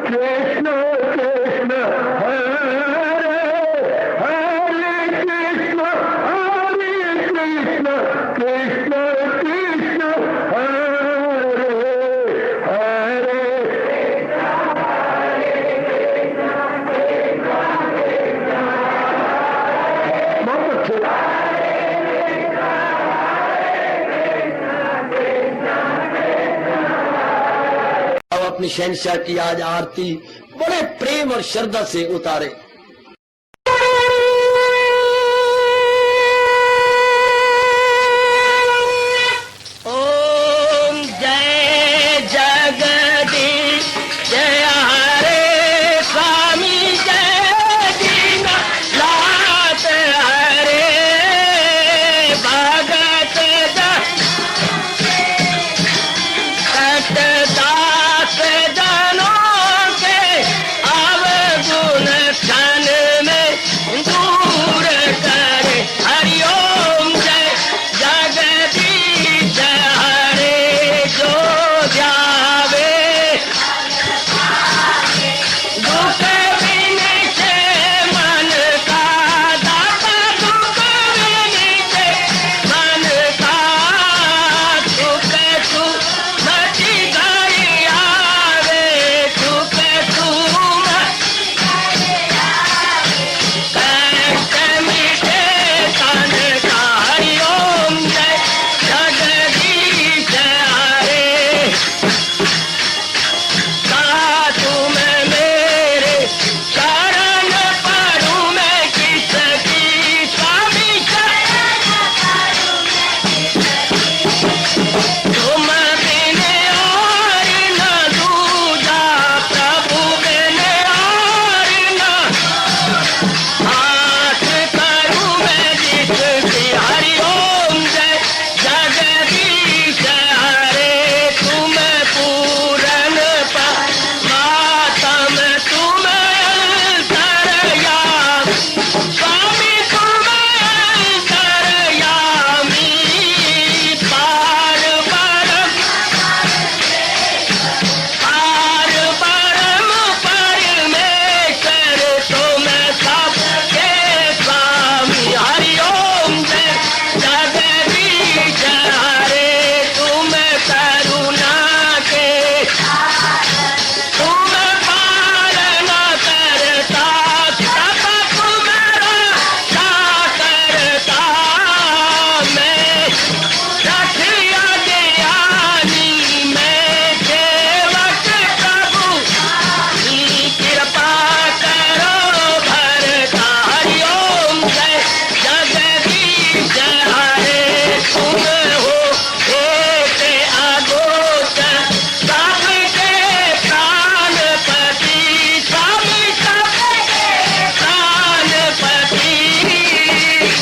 कृष्ण कृष्ण हरे हरे कृष्ण कृष्ण कृष्ण कृष्ण हरे हरे बहुत अच्छे। अब अपनी शहंशाह की आज आरती बड़े प्रेम और श्रद्धा से उतारे। ओम जय जगदीश जय हरे स्वामी जय दीनानाथ हरे भगत दास जनों के अवगुण क्षण में दूर करे। हरिओम जय जगदीश हरे जो ध्यावे दुख विनिचे मन का दाता दुख विनिचे मन का सुख तू मची गई आवे सुख तू कष्ट मिटे तन का। हरिओम जय जगदीश हरे कहा तुम मेरे शरण पड़ूं मैं किसकी स्वामी तुम बिन और न दूजा प्रभु बिन और न हाथ करूं मैं जिसकी। हरिओम जय जगदीश हरे तुम पूरन परमात्म तुम अंतर्यामी स्वामी तुम अंतर्यामी पार परम परमेश्वर तुम सबके स्वामी। हरिओम जय जगदीश हरे तुम करुणा के तुम पालन करता सब तुम्हारा करता मैं रखिया ज्ञानी मैं सेवक प्रभु की कृपा करो भरता। हरिओम जय जगदीश हरे तुम हो एक अगोचर सबके प्राणपति स्वामी सबके प्राणपति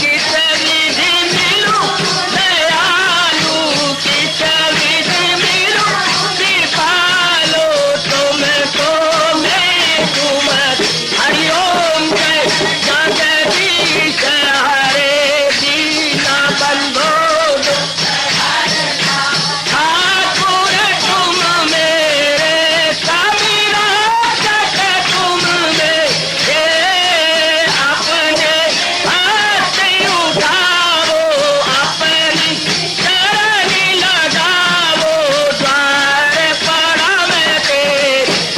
किस विधि मिलूं दयालु किस विधि मिलूं कृपालो तुमको मैं तुम। हरिओम जय जगदीश हरे दीना बंधो ठाकुर तुम मेरे स्वामी रक्षक तुम मेरे अपने हाथ उठाओ अपनी शरण लगाओ द्वार पड़ा मैं तेरे।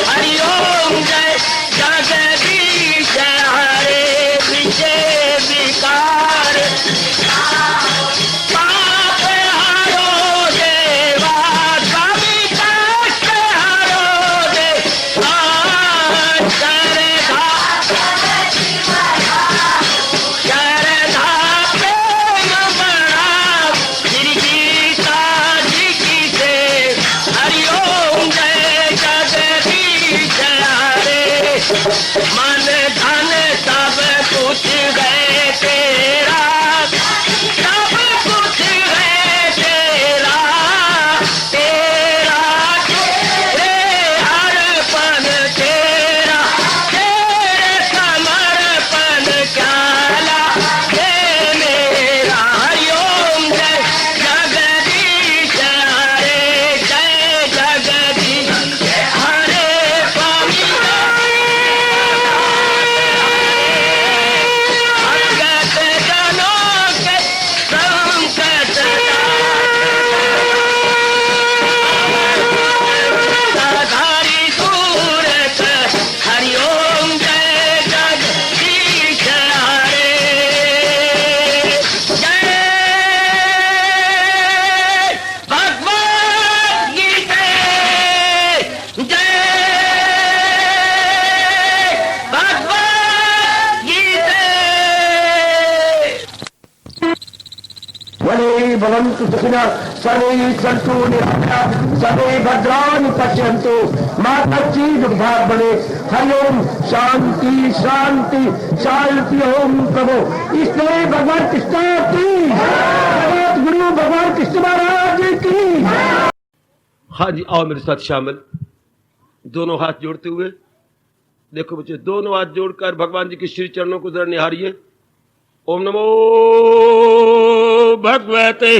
हरिओम जय जगदीश हरे विजय विकार पाप हरो देवा स्वामी कष्ट हरो देवा श्रद्धा प्रेम बढ़ाओ श्री गीता जी की से। हरिओम जय जगदीश हरे मन धन सब कुछ है तेरा सब कुछ है तेरा तेरा तेरे अर्पण तेरा तेरे समर्पण क्या लागे मेरा। हरिओम जय जगदीश हरे जय जगदीश हरे स्वामी भवन्तु सुखिनः सर्वे सन्तु निरामयाः सर्वे भद्राणि पश्यन्तु मा कश्चित् दुर्भाग् भवेत्। हरि ओम शांति शांति शांति। ओम प्रभु इसलिए भगवान कृष्ण की जगत गुरु भगवान कृष्ण महाराज की। हाँ जी, आओ मेरे साथ शामिल, दोनों हाथ जोड़ते हुए। देखो बच्चे, दोनों हाथ जोड़कर भगवान जी के श्री चरणों को जरा निहारिए। ओम नमो भगवते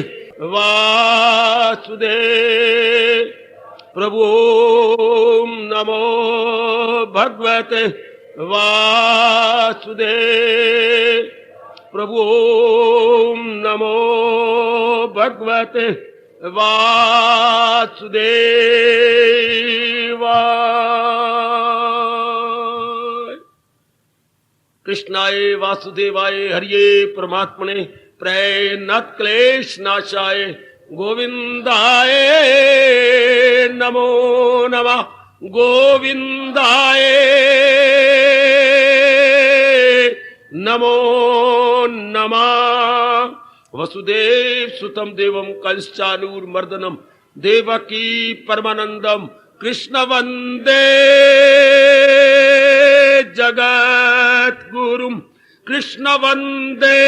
वासुदेव प्रभु। ओम नमो भगवते वासुदेव प्रभु। ओम नमो भगवते वासुदेवाय। कृष्णाय वासुदेवाय हरिये परमात्मने प्रेरणात् क्लेश नाशाय गोविंदाय नमो नमः। गोविंदाय नमो नमः। वसुदेव सुतम देवम कंसचानूरमर्दनम देवकी परमानंदम कृष्ण वंदे जगत गुरुम। कृष्ण वंदे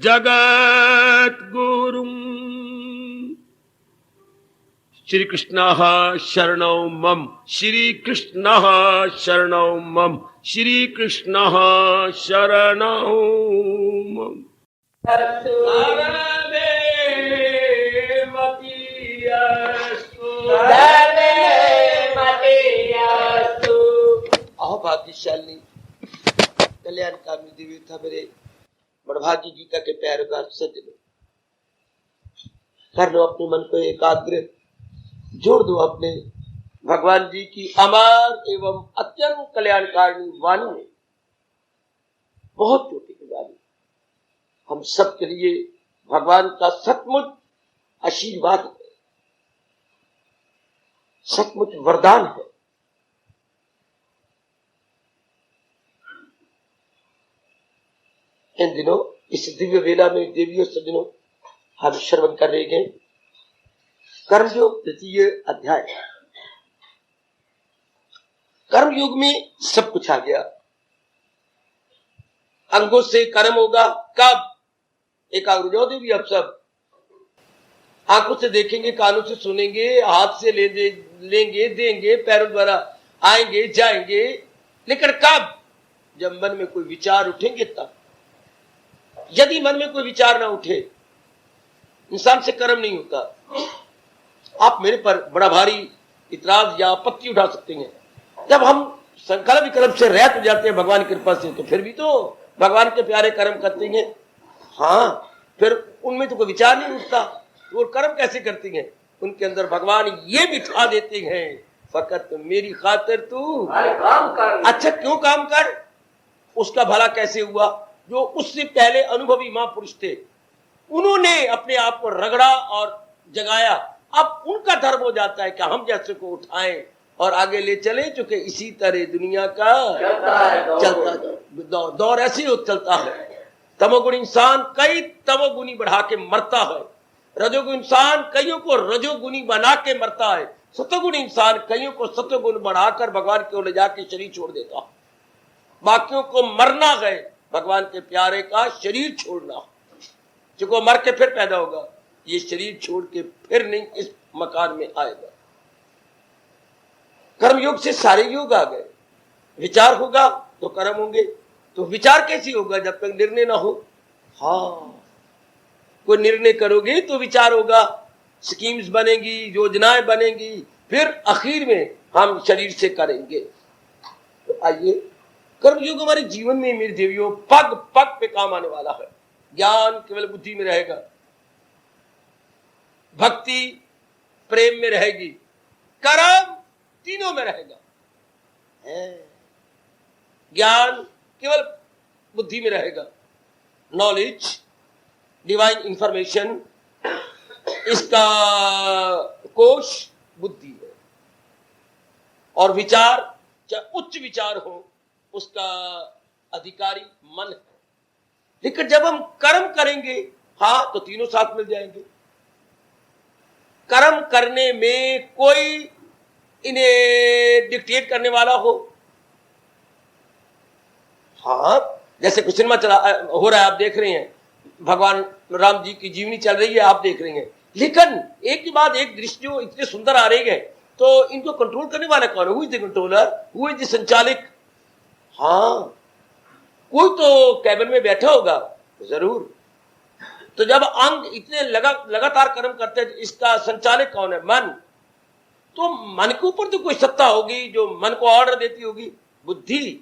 जगत गुरुम। श्री कृष्ण शरणौ मम। श्री कृष्ण शरणौ मम। श्री कृष्ण शरणौ मम। अहो भाग्यशाली कल्याणकामी देवी था मेरे बड़भागी गीता के पैरों का सजनो। कर लो अपने मन को एकाग्र, जोड़ दो अपने भगवान जी की अमर एवं अत्यंत कल्याणकारिणी वाणी में। बहुत छोटी की वाणी हम सब के लिए भगवान का सचमुच आशीर्वाद है, सचमुच वरदान है। इन दिनों इस दिव्य वेला में देवियों सज्जनों हम श्रवण कर रहे हैं कर्मयोग तृतीय अध्याय। कर्मयोग में सब कुछ आ गया। अंगों से कर्म होगा कब? एकाग्र हो देवी। अब सब आंखों से देखेंगे, कानों से सुनेंगे, हाथ से लेंगे देंगे, पैरों द्वारा आएंगे जाएंगे, लेकिन कब? जब मन में कोई विचार उठेंगे तब। यदि मन में कोई विचार ना उठे, इंसान से कर्म नहीं होता। आप मेरे पर बड़ा भारी इतराज या आपत्ति उठा सकते हैं। जब हम संकल्प विकल्प से रहित हो जाते हैं भगवान की कृपा से, तो फिर भी तो भगवान के प्यारे कर्म करते हैं। हाँ, फिर उनमें तो कोई विचार नहीं उठता, वो कर्म कैसे करती हैं? उनके अंदर भगवान ये बिठा देते हैं, फकत मेरी खातिर तू काम कर। अच्छा, क्यों काम कर? उसका भला कैसे हुआ? जो उससे पहले अनुभवी महापुरुष थे, उन्होंने अपने आप को रगड़ा और जगाया। अब उनका धर्म हो जाता है कि हम जैसे को उठाएं और आगे ले चले, चूंकि इसी तरह दुनिया का चलता दौर ऐसे ही चलता है। तमोगुण इंसान कई तमोगुनी बढ़ा के मरता है, रजोगुण इंसान कईयों को रजोगुनी बना के मरता है, सतोगुण इंसान कईयों को सतोगुण बढ़ाकर भगवान की ओर ले जाके शरीर छोड़ देता है। बाकियों को मरना है, भगवान के प्यारे का शरीर छोड़ना। जो मर के फिर पैदा होगा, ये शरीर छोड़ के फिर नहीं इस मकान में आएगा। कर्म योग से सारे योग आ गए। विचार होगा तो कर्म होंगे। तो विचार कैसी होगा? जब तक निर्णय ना हो। हाँ, कोई निर्णय करोगे तो विचार होगा, स्कीम्स बनेगी, योजनाएं बनेगी, फिर आखिर में हम शरीर से करेंगे। तो आइए, कर्मयोग हमारे जीवन में मेरे देवियों पग पग पे काम आने वाला है। ज्ञान केवल बुद्धि में रहेगा, भक्ति प्रेम में रहेगी, कर्म तीनों में रहेगा। ज्ञान केवल बुद्धि में रहेगा, नॉलेज डिवाइन इंफॉर्मेशन, इसका कोश बुद्धि है। और विचार, चाहे उच्च विचार हो, उसका अधिकारी मन है। लेकिन जब हम कर्म करेंगे, हाँ, तो तीनों साथ मिल जाएंगे। कर्म करने में कोई इन्हें डिक्टेट करने वाला हो, हाँ, जैसे कुछ सिनेमा चला हो रहा है, आप देख रहे हैं, भगवान राम जी की जीवनी चल रही है, आप देख रहे हैं, लेकिन एक के बाद एक दृश्य जो इतने सुंदर आ रही है, तो इनको कंट्रोल करने वाला कौन है? Who is the controller, who is the संचालक? हाँ, कोई तो कैबिन में बैठा होगा जरूर। तो जब अंग इतने लगातार कर्म करते हैं, इसका संचालक कौन है? मन। तो मन के ऊपर तो कोई सत्ता होगी जो मन को ऑर्डर देती होगी, बुद्धि।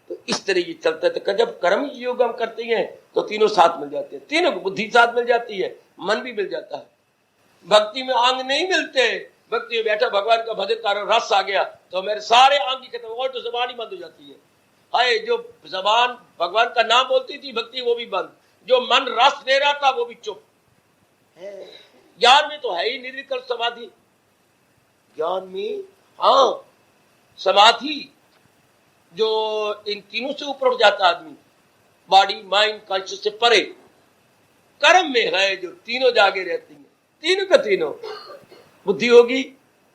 तो इस तरह ये चलता है। तो जब कर्म योग हम करते हैं तो तीनों साथ मिल जाते हैं, तीनों को बुद्धि साथ मिल जाती है, मन भी मिल जाता है। भक्ति में अंग नहीं मिलते, भक्ति में बैठा भगवान का भजन कर, रस आ गया तो मेरे सारे अंग खत्म, और तो जबान ही बंद हो जाती है। हाय, जो जबान भगवान का नाम बोलती थी भक्ति, वो भी बंद। जो मन रस ले रहा था वो भी चुप। ज्ञान में तो है ही निर्विकल्प समाधि, ज्ञान में, हाँ, समाधि जो इन तीनों से ऊपर उठ जाता आदमी, बॉडी माइंड कॉन्शियस से परे। कर्म में है जो तीनों जागे रहती हैं, तीनों का तीनों, बुद्धि होगी,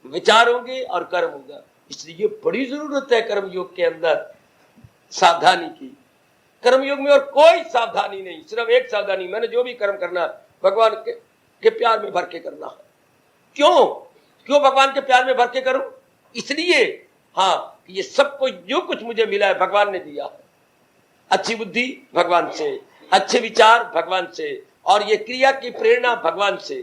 विचार होंगे और कर्म होगा। इसलिए बड़ी जरूरत है कर्म योग के अंदर सावधानी की। कर्म योग में और कोई सावधानी नहीं, सिर्फ एक सावधानी, मैंने जो भी कर्म करना है भगवान के प्यार में भर के करना है। क्यों भगवान के प्यार में भर के करूं? इसलिए, हाँ, ये सब कुछ जो कुछ मुझे मिला है भगवान ने दिया है। अच्छी बुद्धि भगवान से, अच्छे विचार भगवान से, और ये क्रिया की प्रेरणा भगवान से,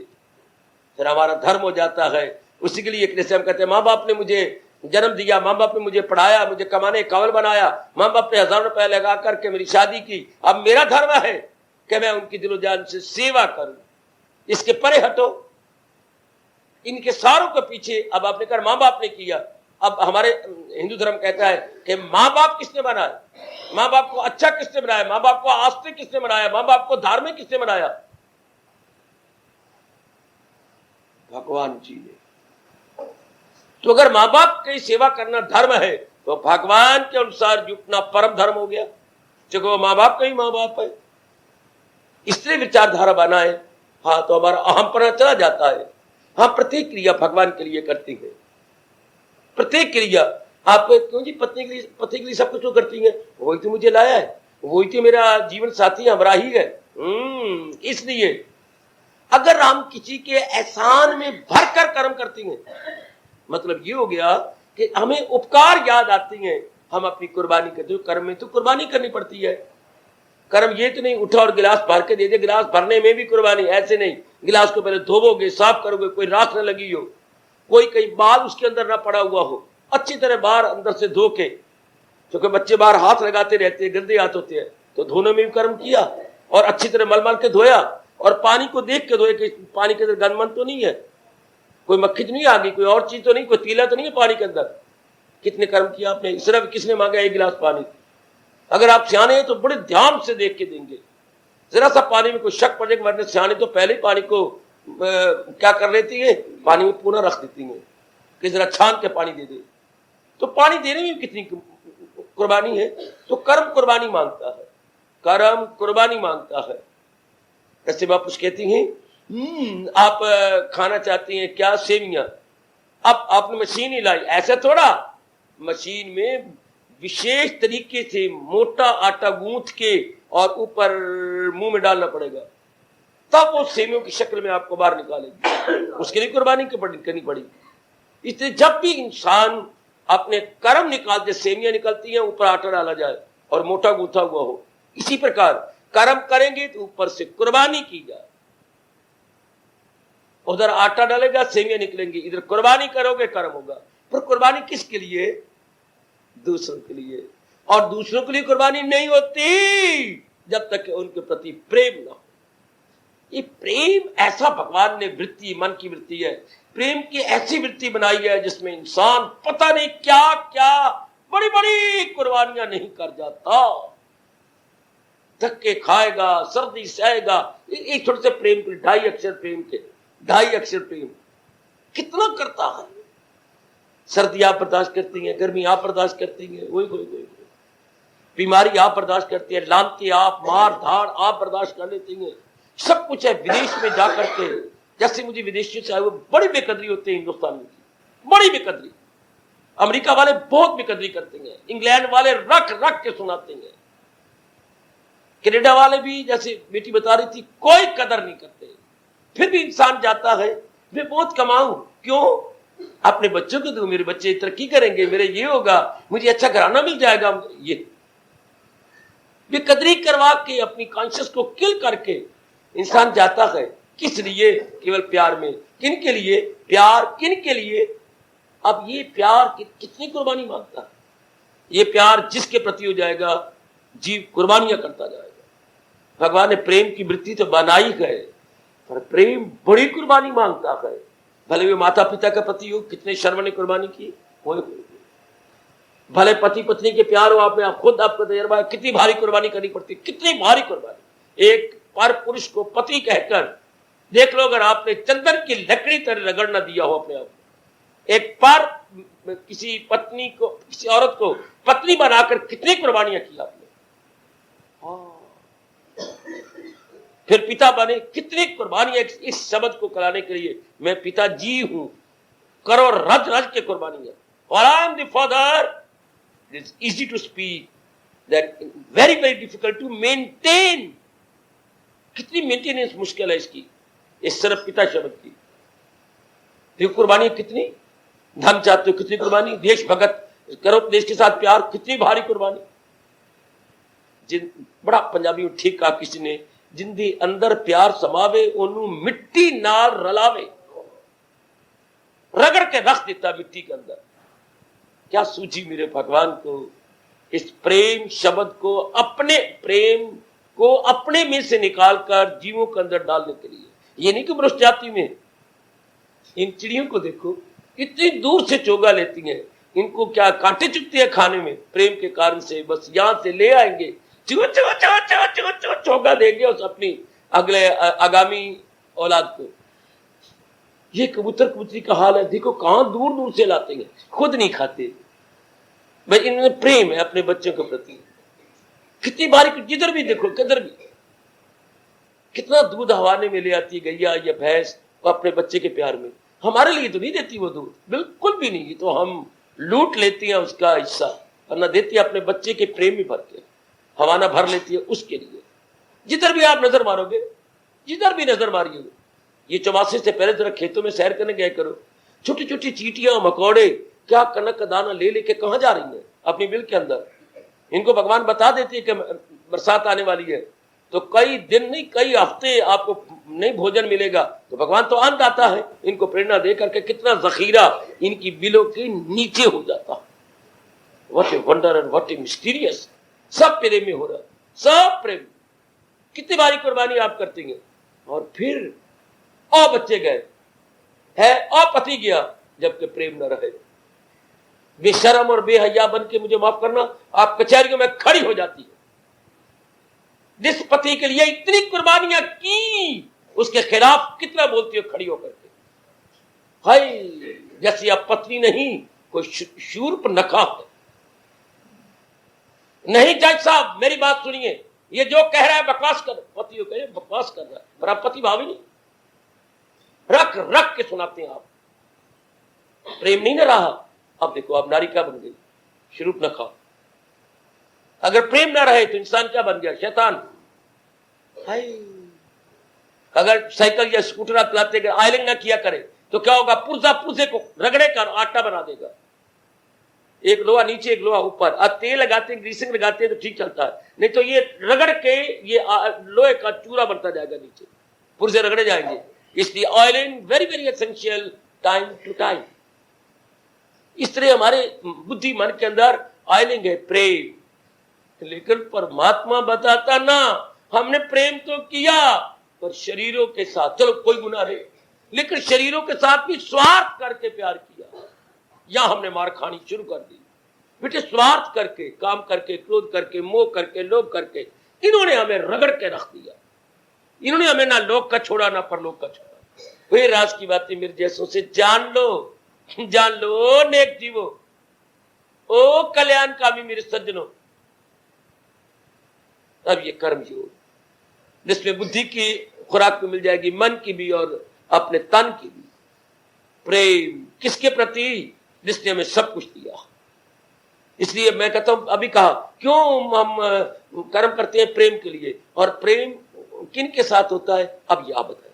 फिर हमारा धर्म हो जाता है। उसी के लिए जैसे हम कहते हैं, माँ बाप ने मुझे जन्म दिया, माँ बाप ने मुझे पढ़ाया, मुझे कमाने काबिल बनाया, माँ बाप ने 1000 रुपए लगा करके मेरी शादी की, अब मेरा धर्म है कि मैं उनकी दिलो जान से सेवा करूं। इसके परे हटो, इनके सारों के पीछे। अब आपने कहा माँ बाप ने किया, अब हमारे हिंदू धर्म कहता है कि माँ बाप किसने बनाया, माँ बाप को अच्छा किसने बनाया, माँ बाप को आस्तिक किसने बनाया, माँ बाप को धार्मिक किसने बनाया? भगवान जी ने। तो अगर माँ बाप की सेवा करना धर्म है तो भगवान के अनुसार जुटना परम धर्म हो गया, क्योंकि वो माँ बाप का ही माँ बाप है। इसलिए विचारधारा बनाए, हाँ, तो हमारा अहमपना चला जाता है। हाँ, प्रत्येक क्रिया भगवान के लिए करती है, प्रत्येक क्रिया। आप क्यों जी पत्नी के लिए सब कुछ क्यों करती है? वही तो मुझे लाया है, वही तो मेरा जीवन साथी हमरा ही है। इसलिए अगर हम किसी के एहसान में भरकर कर्म करती हैं, मतलब ये हो गया कि हमें उपकार याद आती हैं, हम अपनी कुर्बानी करते हैं। कर्म में तो कुर्बानी करनी पड़ती है। कर्म ये तो नहीं उठा और गिलास भर के दे दे, गिलास भरने में भी कुर्बानी, ऐसे नहीं। गिलास को पहले धोवोगे, साफ करोगे, कोई राख न लगी हो, कोई कहीं बाल उसके अंदर ना पड़ा हुआ हो, अच्छी तरह बाहर अंदर से धो के, क्योंकि बच्चे बाहर हाथ लगाते रहते हैं, गंदे हाथ होते हैं, तो धोने में भी कर्म किया और अच्छी तरह मल के धोया, और पानी को देख के धोए कि पानी के अंदर गंदमंद तो नहीं है, कोई मक्खी तो नहीं आ गई, कोई और चीज तो नहीं, कोई तीला तो नहीं है पानी के अंदर। कितने कर्म किया आपने? सिर्फ किसने मांगा एक गिलास पानी? अगर आप सियाने हैं तो बड़े ध्यान से देख के देंगे। जरा सा पानी में कोई शक पड़े, वरना सियाने तो पहले ही पानी को क्या कर लेती है, पानी में पूरा रख देती है कि जरा छान के पानी दे दे। तो पानी देने में कितनी कुर्बानी है। तो कर्म कुर्बानी मांगता है, कर्म कुर्बानी मांगता है। ऐसे वापस कहती हैं, आप खाना चाहती हैं क्या? सेवियां। अब आपने मशीन ही लाई, ऐसा थोड़ा, मशीन में विशेष तरीके से मोटा आटा गूंथ के और ऊपर मुंह में डालना पड़ेगा, तब वो सेवियों की शक्ल में आपको बाहर निकालेगी। उसके लिए कुर्बानी करनी पड़ेगी। इसलिए जब भी इंसान अपने कर्म निकालते, सेवियां निकलती हैं, ऊपर आटा डाला जाए और मोटा गूंथा हुआ हो। इसी प्रकार कर्म करेंगे तो ऊपर से कुर्बानी की जाए। उधर आटा डालेगा, सेवियां निकलेंगी, इधर कुर्बानी करोगे, कर्म होगा। पर कुर्बानी किसके लिए? दूसरों के लिए। और दूसरों के लिए कुर्बानी नहीं होती जब तक कि उनके प्रति प्रेम ना हो। ये प्रेम ऐसा भगवान ने वृत्ति, मन की वृत्ति है, प्रेम की ऐसी वृत्ति बनाई है जिसमें इंसान पता नहीं क्या क्या बड़ी बड़ी कुर्बानियां नहीं कर जाता। धक्के खाएगा, सर्दी सहेगा, एक छोटे से प्रेम के 2.5 अक्षर प्रेम के 2.5 अक्षर प्रेम कितना करता है। सर्दी आप बर्दाश्त करती हैं, गर्मी आप बर्दाश्त करती हैं, वही बीमारी आप बर्दाश्त करते हैं, लानते आप, मार धाड़ आप बर्दाश्त कर लेते हैं, सब कुछ है। विदेश में जाकर के जैसे मुझे विदेशियों से आए, वो बड़ी बेकदरी होते हैं हिंदुस्तान में, बड़ी बेकदरी। अमेरिका वाले बहुत बेकदरी करते हैं, इंग्लैंड वाले रख रख के सुनाते हैं, कनाडा वाले भी, जैसे बेटी बता रही थी, कोई कदर नहीं करते। फिर भी इंसान जाता है, मैं बहुत कमाऊं, क्यों? अपने बच्चों को दूं, मेरे बच्चे तरक्की करेंगे, मेरे ये होगा, मुझे अच्छा घराना मिल जाएगा। ये बेकदरी करवा के अपनी कॉन्शियस को किल करके इंसान जाता है। किस लिए? केवल प्यार में। किन के लिए? प्यार किन के लिए? अब ये प्यार कितनी कुर्बानी मांगता है? ये प्यार जिसके प्रति हो जाएगा, जीव कुर्बानियां करता जाएगा। भगवान ने प्रेम की वृत्ति तो बनाई है, पर प्रेम बड़ी कुर्बानी मांगता है। भले वे माता पिता का प्रति हो, कितने शर्मा ने कुर्बानी की, भले पति पत्नी के प्यार हो, आप खुद आपका तजर्बा है, कितनी भारी कुर्बानी करनी पड़ती, कितनी भारी कुर्बानी। एक पर पुरुष को पति कहकर देख लो, अगर आपने चंदन की लकड़ी तरह रगड़ न दिया हो अपने आप, एक पर किसी पत्नी को, किसी औरत को पत्नी बनाकर कितनी कुर्बानियां की आपने। फिर पिता बने, कितनी कुर्बानियां इस शब्द को कराने के लिए, मैं पिताजी हूं, करो रज रज के कुर्बानियां। और I am the father, it's easy to speak, that very very difficult to maintain. कितनी मेंटेनेंस मुश्किल है इसकी, इस सिर्फ पिता शब्द की। तो कुर्बानी कितनी, धन चाहते हो कितनी कुर्बानी, देश भगत करो, देश के साथ प्यार, कितनी भारी कुर्बानी। जिन बड़ा पंजाबी में ठीक कहा किसी ने, जिंदे अंदर प्यार समावे, ओनू मिट्टी नाल रलावे, रगड़ के रख देता मिट्टी के अंदर। क्या सूझी मेरे भगवान को इस प्रेम शब्द को, अपने प्रेम को अपने में से निकालकर जीवों के अंदर डालने के लिए। ये नहीं कि मनुष्य जाति में, इन चिड़ियों को देखो कितनी दूर से चोगा लेती हैं, इनको क्या कांटे चुभते हैं खाने में, प्रेम के कारण से। बस यहां से ले आएंगे, चो चो चो चो चो चो चोगा देंगे उस अपनी अगले आगामी औलाद को। ये कबूतर कबूतरी का हाल है, देखो कहां दूर दूर से लाते हैं, खुद नहीं खाते। भाई इनमें प्रेम है अपने बच्चों के प्रति, कितनी बारी, जिधर भी देखो, किधर भी कितना दूध हवाने में ले आती है गैया या भैंस अपने बच्चे के प्यार में। हमारे लिए तो नहीं देती वो दूध, बिल्कुल भी नहीं, तो हम लूट लेती हैं उसका हिस्सा, वरना देती है अपने बच्चे के प्रेम में भर के, हवाना भर लेती है उसके लिए। जिधर भी आप नजर मारोगे, जिधर भी नजर मारिए, ये चौमासे से पहले जरा खेतों में सैर करने गया करो, छोटी छोटी चींटियां मकौड़े क्या कनक का दाना ले लेके कहां जा रही है अपनी बिल के अंदर। इनको भगवान बता देती है कि बरसात आने वाली है, तो कई दिन नहीं कई हफ्ते आपको नहीं भोजन मिलेगा, तो भगवान तो अंत आता है इनको प्रेरणा दे करके, कितना जखीरा इनकी बिलों के नीचे हो जाता है। What a wonder and what A mysterious. सब प्रेम में हो रहा है, सब प्रेम। कितनी बारी कुर्बानी आप करती हैं। और फिर बच्चे गए है, पति गया, जबकि प्रेम न रहे, बेशरम और बेहया बन के, मुझे माफ करना, आप कचहरियों में खड़ी हो जाती है। जिस पति के लिए इतनी कुर्बानियां की, उसके खिलाफ कितना बोलती हो खड़ी होकर के। हाय, जैसी आप पत्नी नहीं, कोई शूर्पनखा है। नहीं जज साहब, मेरी बात सुनिए, ये जो कह रहा है बकवास कर, पति कहे बकवास कर रहा है, पर आप पति भावी नहीं, रख रख के सुनाते हैं आप। प्रेम नहीं न रहा। अब देखो आप नारी क्या बन गई, शूर्पनखा। अगर प्रेम ना रहे तो इंसान क्या बन गया, शैतान। हाय, अगर साइकिल या स्कूटर आप चलाते गए, आयलिंग ना किया करे तो क्या होगा, पुर्जा पुर्जे को रगड़े कर आटा बना देगा। एक लोहा नीचे एक लोहा ऊपर, अब तेल लगाते हैं, ग्रीसिंग लगाते हैं तो ठीक चलता है, नहीं तो ये रगड़ के ये लोहे का चूरा बनता जाएगा, नीचे पुर्जे रगड़े जाएंगे। इसलिए oiling very very essential, time to time. इस तरह हमारे बुद्धि मन के अंदर ऑयलिंग है, प्रेम। लेकिन परमात्मा बताता ना, हमने प्रेम तो किया पर शरीरों के साथ, चलो कोई गुनाह नहीं, लेकिन शरीरों के साथ भी स्वार्थ करके प्यार किया। या हमने मार खानी शुरू कर दी बेटे, स्वार्थ करके, काम करके, क्रोध करके, मोह करके, लोभ करके, इन्होंने हमें रगड़ के रख दिया। इन्होंने हमें ना लोक का छोड़ा ना परलोक का छोड़ा। वे राज की बातें मेरे जैसों से जान लो, जान लो नेक जीवो, ओ कल्याणकामी मेरे सज्जनों। अब ये कर्म योग, जिसमें बुद्धि की खुराक भी मिल जाएगी, मन की भी और अपने तन की भी। प्रेम किसके प्रति? जिसने हमें सब कुछ दिया। इसलिए मैं कहता हूं, अभी कहा क्यों हम कर्म करते हैं? प्रेम के लिए। और प्रेम किन के साथ होता है? अब यह बताइए।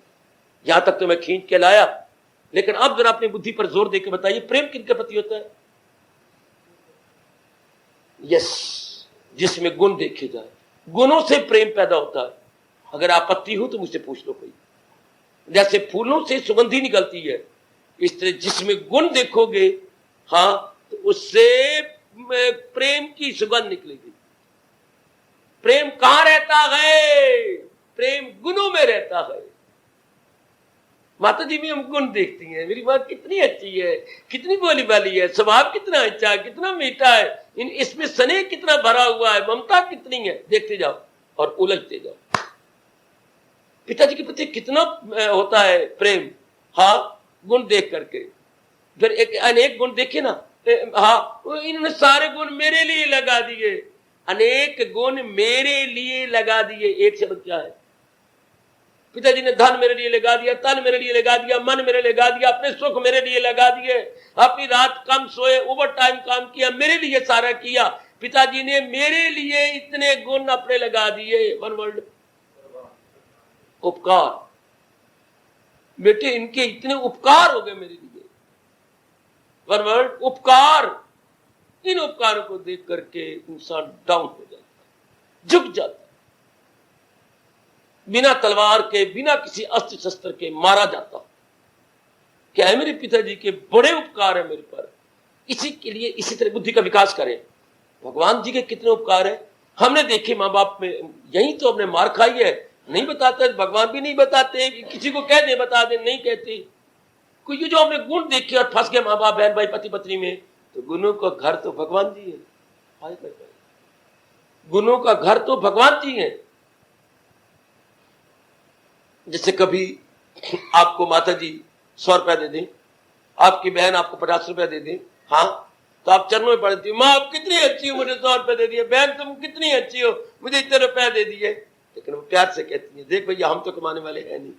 यहां तक तो मैं खींच के लाया, लेकिन अब जरा अपनी बुद्धि पर जोर देकर बताइए, प्रेम किन के प्रति होता है? यस, जिसमें गुण देखे जाए, गुणों से प्रेम पैदा होता है। अगर आपत्ति हो तो मुझसे पूछ लो कोई। जैसे फूलों से सुगंधी निकलती है, इस तरह जिसमें गुण देखोगे, हाँ, तो उससे प्रेम की सुगंध निकलेगी। प्रेम कहां रहता है? प्रेम गुणों में रहता है। माता जी भी हम गुण देखती हैं, मेरी माँ कितनी अच्छी है, कितनी बोली वाली है, स्वभाव कितना अच्छा है, कितना मीठा है, इसमें स्नेह कितना भरा हुआ है, ममता कितनी है। देखते जाओ और उलझते जाओ। पिताजी के प्रति कितना होता है प्रेम, हाँ, गुण देख करके। फिर एक अनेक गुण देखे ना, हाँ, इन्होंने सारे गुण मेरे लिए लगा दिए, अनेक गुण मेरे लिए लगा दिए। एक शब्द क्या है? पिताजी ने धन मेरे लिए लगा दिया, तन मेरे लिए लगा दिया, मन मेरे लिए लगा दिया, अपने सुख मेरे लिए लगा दिए, अपनी रात कम सोए, ओवर टाइम काम किया, मेरे लिए सारा किया। पिताजी ने मेरे लिए इतने गुण अपने लगा दिए। वन वर्ड उपकार। बेटे, इनके इतने उपकार हो गए मेरे लिए। वन वर्ड उपकार। इन उपकारों को देख करके इंसान डाउन हो जाता है, झुक जाता है, बिना तलवार के, बिना किसी अस्त्र शस्त्र के मारा जाता। क्या है? मेरे पिताजी के बड़े उपकार है मेरे पर। इसी के लिए इसी तरह बुद्धि का विकास करें। भगवान जी के कितने उपकार है हमने देखे। माँ बाप में यही तो हमने मार खाई है, नहीं बताते, भगवान भी नहीं बताते हैं, किसी को कह दे बता दे, नहीं कहते। कोई जो हमने गुण देखे और फंस गए माँ बाप, बहन भाई, पति पत्नी में, तो गुणों का घर तो भगवान जी है। गुणों का घर तो भगवान जी है। जैसे कभी आपको माता जी 100 रुपया दे दें, आपकी बहन आपको 50 रुपया दे दे, हाँ, तो आप चरणों में पड़ती, माँ आप कितनी अच्छी हो, मुझे 100 रुपया दे दिए, बहन तुम कितनी अच्छी हो, मुझे इतने रुपया दे दिए। लेकिन वो प्यार से कहती है, देख भैया हम तो कमाने वाले हैं नहीं,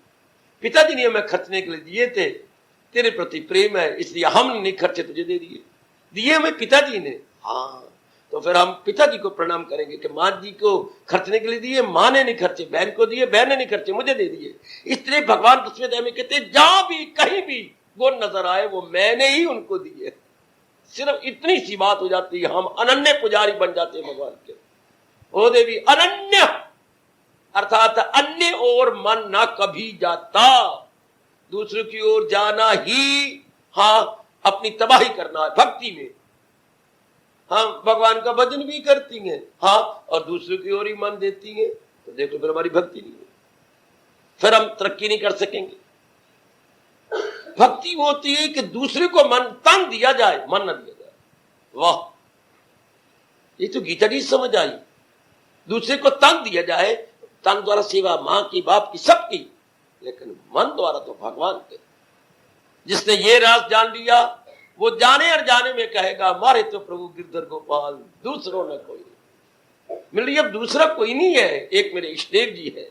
पिताजी ने हमें खर्चने के लिए दिए थे, तेरे प्रति प्रेम है इसलिए हम नहीं खर्चे, तुझे दे दिए, दिए हमें पिताजी ने। हाँ, तो फिर हम पिताजी को प्रणाम करेंगे कि माँ जी को खर्चने के लिए दिए, माँ ने नहीं खर्चे, बहन को दिए, बहन ने नहीं खर्चे, मुझे दे दिए। इसलिए भगवान दशमें में कहते जहां भी कहीं भी गुण नजर आए वो मैंने ही उनको दिए। सिर्फ इतनी सी बात हो जाती है, हम अनन्य पुजारी बन जाते हैं भगवान के। ओ देवी, अनन्य अर्थात अन्य और मन ना कभी जाता, दूसरों की ओर जाना ही, हाँ, अपनी तबाही करना है। भक्ति में हम भगवान का भजन भी करती हैं, हाँ, और दूसरों की ओर ही मन देती हैं, तो देखो फिर हमारी भक्ति नहीं है, फिर हम तरक्की नहीं कर सकेंगे। भक्ति वो होती है कि दूसरे को मन तन दिया जाए, मन न दिया जाए। वाह, ये तो गीता जी समझ आई। दूसरे को तन दिया जाए, तन द्वारा सेवा मां की, बाप की, सबकी, लेकिन मन द्वारा तो भगवान के। जिसने ये राज जान लिया वो जाने और जाने में कहेगा, मारे तो प्रभु गिरधर गोपाल, दूसरों ने कोई नहीं। मेरे अब दूसरा कोई नहीं है, एक मेरे इष्टदेव जी है।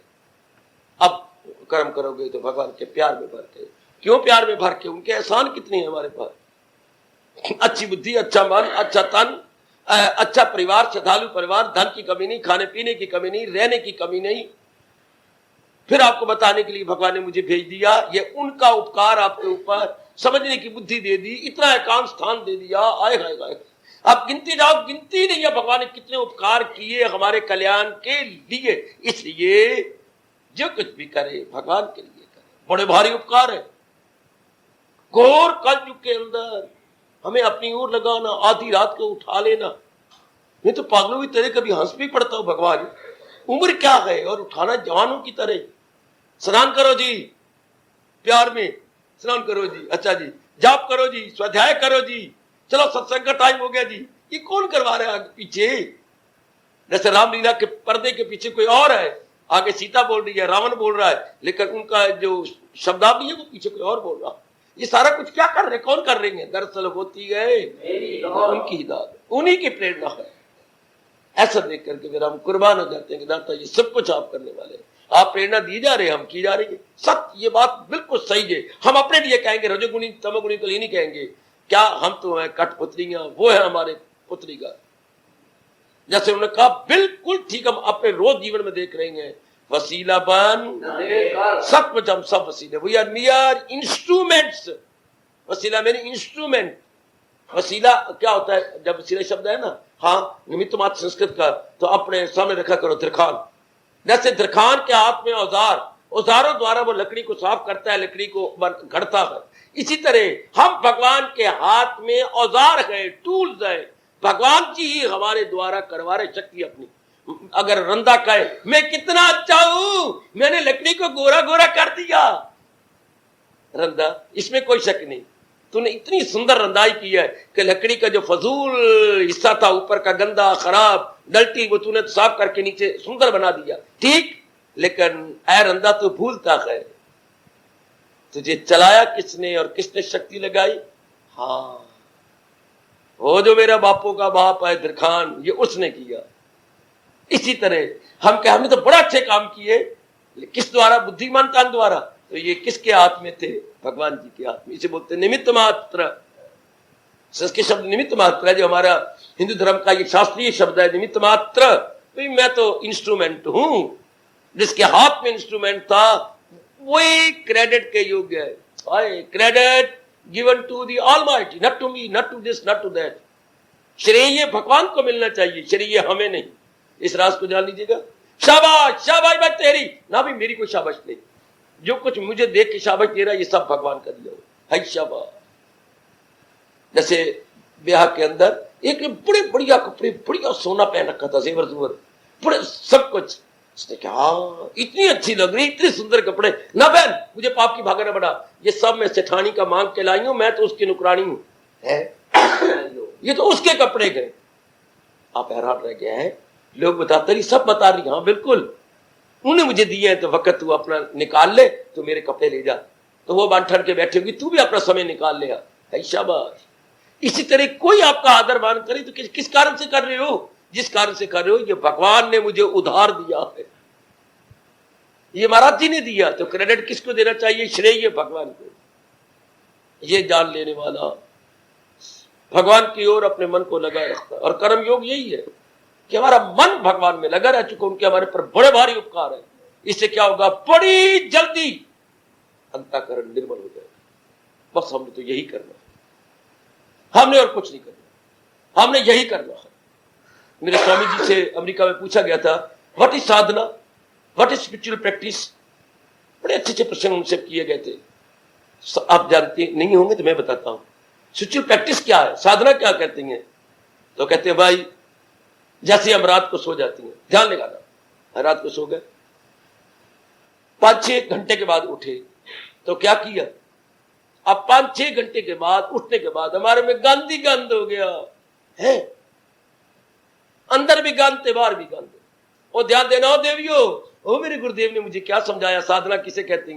अब कर्म करोगे तो भगवान के प्यार में भर के। क्यों प्यार में भर के? उनके एहसान कितने हैं हमारे पास। अच्छी बुद्धि, अच्छा मन, अच्छा तन, अच्छा परिवार, श्रद्धालु परिवार, धन की कमी नहीं, खाने पीने की कमी नहीं, रहने की कमी नहीं। फिर आपको बताने के लिए भगवान ने मुझे भेज दिया, ये उनका उपकार आपके ऊपर, समझने की बुद्धि दे दी, इतना एकांत स्थान दे दिया। आए हाय हाय, आप गिनती जाओ, गिनती नहीं है भगवान ने कितने उपकार किए हमारे कल्याण के लिए। इसलिए जो कुछ भी करे भगवान के लिए करे, बड़े भारी उपकार है। घोर कलयुग के अंदर हमें अपनी ओर लगाना, आधी रात को उठा लेना। नहीं तो पागलों की तरह कभी हंस भी पड़ता हो भगवान, उम्र क्या है, और उठाना जवानों की तरह। स्नान करो जी, प्यार में स्नान करो जी, अच्छा जी, जाप करो जी, स्वाध्याय करो जी, चलो सत्संग का टाइम हो गया जी। ये कौन करवा रहा है आगे पीछे? जैसे रामलीला के पर्दे के पीछे कोई और है, आगे सीता बोल रही है, रावण बोल रहा है, लेकिन उनका जो शब्दावली है वो पीछे कोई और बोल रहा है। ये सारा कुछ क्या कर रहे, कौन कर रहे हैं? दरअसल होती है उनकी हिदायत, उन्हीं की प्रेरणा है। ऐसा देख करके फिर हम कुर्बान हो जाते हैं कि दाता ये सब कुछ आप करने वाले हैं, आप प्रेरणा दी जा रहे हैं, हम की जा रही है। सत्य, ये बात बिल्कुल सही है। हम अपने लिए कहेंगे रजोगुणी तमोगुणी तो ये नहीं कहेंगे, क्या हम तो हैं कठपुतलियां, वो है हमारे पुत्री का। जैसे उन्होंने कहा बिल्कुल ठीक, हम अपने रोज जीवन में देख रहे हैं, वसीला बन सचमुच हम सब वसीले, वी आर मियर इंस्ट्रूमेंट्स। वसीला मेरे इंस्ट्रूमेंट। वसीला क्या होता है, जब वसीला शब्द है ना, हाँ निमित्त मात्र संस्कृत का, तो अपने सामने रखा करो दरखान। जैसे दरखान के हाथ में औजार, औजारों द्वारा वो लकड़ी को साफ करता है, लकड़ी को घड़ता है, इसी तरह हम भगवान के हाथ में औजार है, टूल्स है। भगवान जी ही हमारे द्वारा करवा रहे शक्ति अपनी। अगर रंदा कहे मैं कितना अच्छा हूं, मैंने लकड़ी को गोरा गोरा कर दिया, रंदा इसमें कोई शक नहीं, तूने इतनी सुंदर रंदाई की है कि लकड़ी का जो फजूल हिस्सा था ऊपर का गंदा खराब डल्टी, वो तूने साफ करके नीचे सुंदर बना दिया, ठीक। लेकिन ऐ रंदा तू भूलता है, तुझे चलाया किसने और किसने शक्ति लगाई? हाँ, वो जो मेरा बापू का बाप है दरखान, ये उसने किया। इसी तरह हम क्या, हमने तो बड़ा अच्छे काम किए, किस द्वारा? बुद्धिमान कान द्वारा। तो ये किसके हाथ में थे? भगवान जी के हाथ में। इसे बोलते निमित्त मात्र। संस्कृत शब्द निमित्त मात्र है, जो हमारा हिंदू धर्म का ये शास्त्रीय शब्द है, निमित्त मात्र। तो मैं तो इंस्ट्रूमेंट हूं, जिसके हाथ में इंस्ट्रूमेंट था वही क्रेडिट के योग्य है। Credit given to the almighty, not to me, not to this, not to that. श्रेय भगवान को मिलना चाहिए, श्रेय हमें नहीं। इस राज को जान लीजिएगा। शाबाश शाबाश भाई तेरी ना, भी मेरी कोई शाबाश नहीं, जो कुछ मुझे देख के शाबाश दे रहा है ये सब भगवान का दिया हुआ है। शाबाश। जैसे ब्याह के अंदर एक बड़े बढ़िया कपड़े, बढ़िया सोना पहन रखा था, जेवर जुवर, बड़े सब कुछ। उसने कहा इतनी अच्छी लग रही, इतने सुंदर कपड़े, ना बहन मुझे पाप की भागा ना बना, ये सब मैं सेठानी का मांग के लाई हूं, मैं तो उसकी नुकरानी हूं, ये तो उसके कपड़े गए। आप हैरान रह गए हैं। लोग बताते रही, सब बता रही, हाँ बिल्कुल उन्होंने मुझे दिए हैं, तो वक्त तू अपना निकाल ले, तो मेरे कपड़े ले जा। तो वो बांठन के बैठे होगी, तू भी अपना समय निकाल ले। शाबाश। इसी तरह कोई आपका आदर मान करे तो किस कारण से कर रहे हो? जिस कारण से कर रहे हो, ये भगवान ने मुझे उधार दिया है, ये महाराज जी ने दिया, तो क्रेडिट किसको देना चाहिए? श्रेय भगवान को। ये जान लेने वाला भगवान की ओर अपने मन को लगाए रखता है। और कर्म योग यही है कि हमारा मन भगवान में लगा रह चुका, उनके हमारे पर बड़े भारी उपकार है। इससे क्या होगा? बड़ी जल्दी अंतःकरण निर्मल हो जाएगा। बस हमने तो यही करना है, हमने और कुछ नहीं करना, हमने यही करना है। मेरे स्वामी जी से अमेरिका में पूछा गया था, what is Sadhana, what is spiritual practice. बड़े अच्छे अच्छे प्रश्न उनसे किए गए थे। आप जानते नहीं होंगे तो मैं बताता हूं। स्पिरिचुअल प्रैक्टिस क्या है, साधना क्या कहते हैं? तो कहते हैं भाई, जैसे हम रात को सो जाती हैं, ध्यान लगाना, रात को सो गए, 5-6 घंटे के बाद उठे, तो क्या किया? अब 5-6 घंटे के बाद उठने के बाद हमारे में गंद ही गंद हो गया है, अंदर भी गंद थे, बाहर भी गंद। और ध्यान देना हो देवियो, ओ मेरे गुरुदेव ने मुझे क्या समझाया, साधना किसे कहती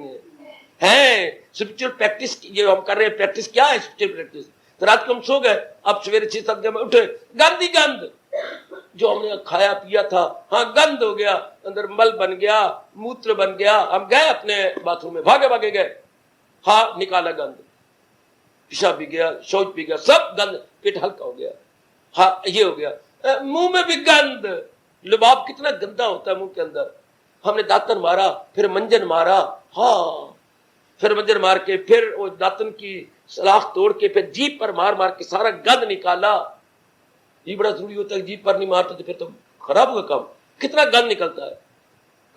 है स्पिरिचुअल प्रैक्टिस। ये हम कर रहे हैं, प्रैक्टिस क्या है? Spiritual practice. तो रात को हम सो गए, अब सवेरे 6-7 बजे में उठे, गंद ही गंद, जो हमने खाया पिया था, हाँ गंद हो गया, अंदर मल बन गया, मूत्र बन गया। हम गए अपने बाथरूम में, भागे भागे गए, हाँ निकाला गंद, पेशाब भी गया, शौच भी गया, सब गंद, पेट हल्का हो गया, हाँ ये हो गया। मुंह में भी गंद, लुबाब कितना गंदा होता है मुंह के अंदर। हमने दातन मारा, फिर मंजन मारा, हाँ फिर मंजन मार के फिर वो दातन की सलाख तोड़ के फिर जीभ पर मार मार के सारा गंद निकाला। ये बड़ा जरूरी होता है, जीभ पर नहीं मारते तो फिर तो खराब होगा काम। कितना गंद निकलता है,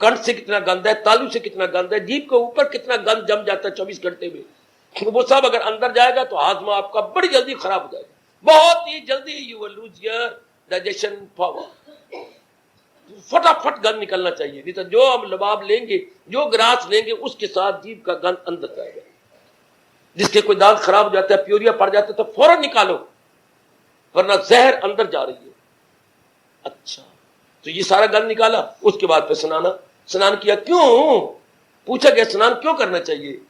कंठ से कितना गंद है, तालू से कितना गंद है, जीभ के ऊपर कितना गंद जम जाता है 24 घंटे में। वो सब अगर अंदर जाएगा तो हाजमा आपका बड़ी जल्दी खराब हो जाएगा, बहुत ही जल्दी। You will lose your digestion power. फटाफट गंद निकलना चाहिए, नहीं तो जो हम लबाब लेंगे, जो ग्रास लेंगे, उसके साथ जीभ का गंद अंदर जाएगा। जिसके कोई दांत खराब हो जाता है, प्यूरिया पड़ जाता है, तो फौरन निकालो, वरना जहर अंदर जा रही है। अच्छा, तो ये सारा गंद निकाला, उसके बाद फिर स्नान किया। क्यों पूछा गया, स्नान क्यों करना चाहिए?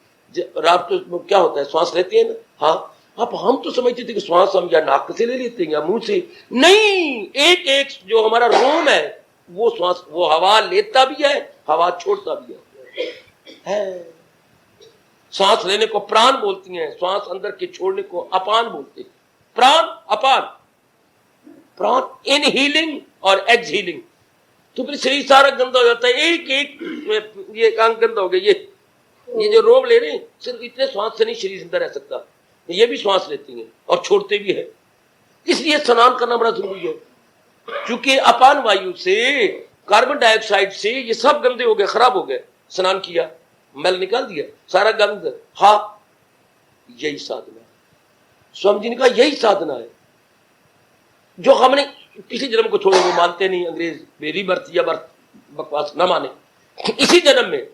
रात को क्या होता है, श्वास लेती है ना, हाँ, अब हम तो समझते थे कि श्वास हम या नाक से ले लेते हैं या मुंह से, नहीं, एक एक जो हमारा रोम है वो श्वास, वो हवा लेता भी है, हवा छोड़ता भी है। सांस लेने को प्राण बोलती हैं, श्वास अंदर के छोड़ने को अपान बोलते हैं। प्राण अपान, प्राण इनहीलिंग और एक्सहीलिंग। तो फिर शरीर सारा गंदा हो जाता है, एक एक ये अंग गंदा हो गया। ये जो रोम ले रहे हैं सिर्फ इतने श्वास से नहीं शरीर अंदर रह सकता, ये भी श्वास लेती हैं और छोड़ते भी है। इसलिए स्नान करना बड़ा जरूरी है, क्योंकि अपान वायु से, कार्बन डाइऑक्साइड से ये सब गंदे हो गए, खराब हो गए। स्नान किया, मैल निकाल दिया, सारा गंद। हाँ, यही साधना है। स्वामी जी ने कहा यही साधना है जो हमने किसी जन्म को छोड़े, वो मानते नहीं अंग्रेज, मेरी बर्थ या बर्थ बकवास न माने। इसी जन्म में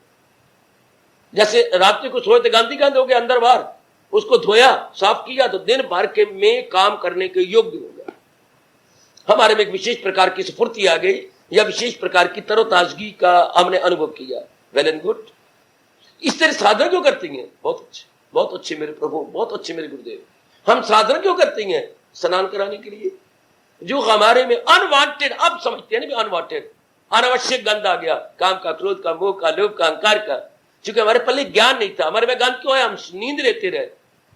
जैसे रात्रि को सोए थे, गांधी गंद हो गया अंदर बाहर, उसको धोया, साफ किया तो दिन भर के में काम करने के योग्य हो गया। हमारे में एक विशेष प्रकार की स्फूर्ति आ गई, या विशेष प्रकार की तरोताजगी का हमने अनुभव किया। Well and good. इस तरह साधना क्यों करती हैं? बहुत अच्छे मेरे प्रभु, बहुत अच्छे मेरे गुरुदेव। हम साधना क्यों करती हैं? स्नान कराने के लिए। जो हमारे में अनवांटेड, अब समझते हैं ना, अनवांटेड अनावश्यक गंद आ गया, काम का, क्रोध का, मोह का, लोभ का, अहंकार का। क्योंकि हमारे पहले ज्ञान नहीं था। हमारे में गंद क्यों है? हम नींद लेते रहे,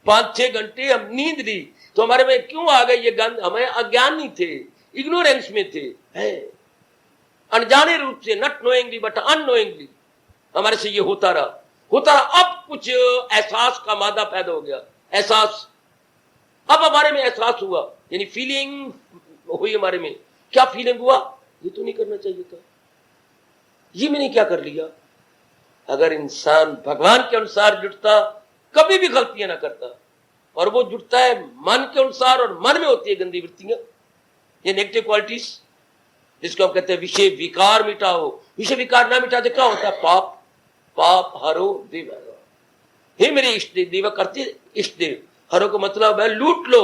5-6 घंटे हम नींद ली, तो हमारे में क्यों आ गए ये गंद? हमें अज्ञान नहीं थे, इग्नोरेंस में थे, अनजाने रूप से, नॉट नोइंगली बट अननोइंगली हमारे से ये होता रहा। अब कुछ एहसास का मादा पैदा हो गया, एहसास। अब हमारे में एहसास हुआ, यानी फीलिंग हुई हमारे में। क्या फीलिंग हुआ? ये तो नहीं करना चाहिए था, ये मैंने क्या कर लिया। अगर इंसान भगवान के अनुसार जुटता, कभी भी गलतियां ना करता। और वो जुटता है मन के अनुसार, और मन में होती है गंदी वृत्तियां, ये नेगेटिव क्वालिटीज, जिसको हम कहते हैं विषय विकार मिटाओ। विषय विकार ना मिटाते क्या होता है? पाप। पाप हरो देव, हे मेरे इष्ट देव, देवा करते इष्ट देव। हरो का मतलब है लूट लो,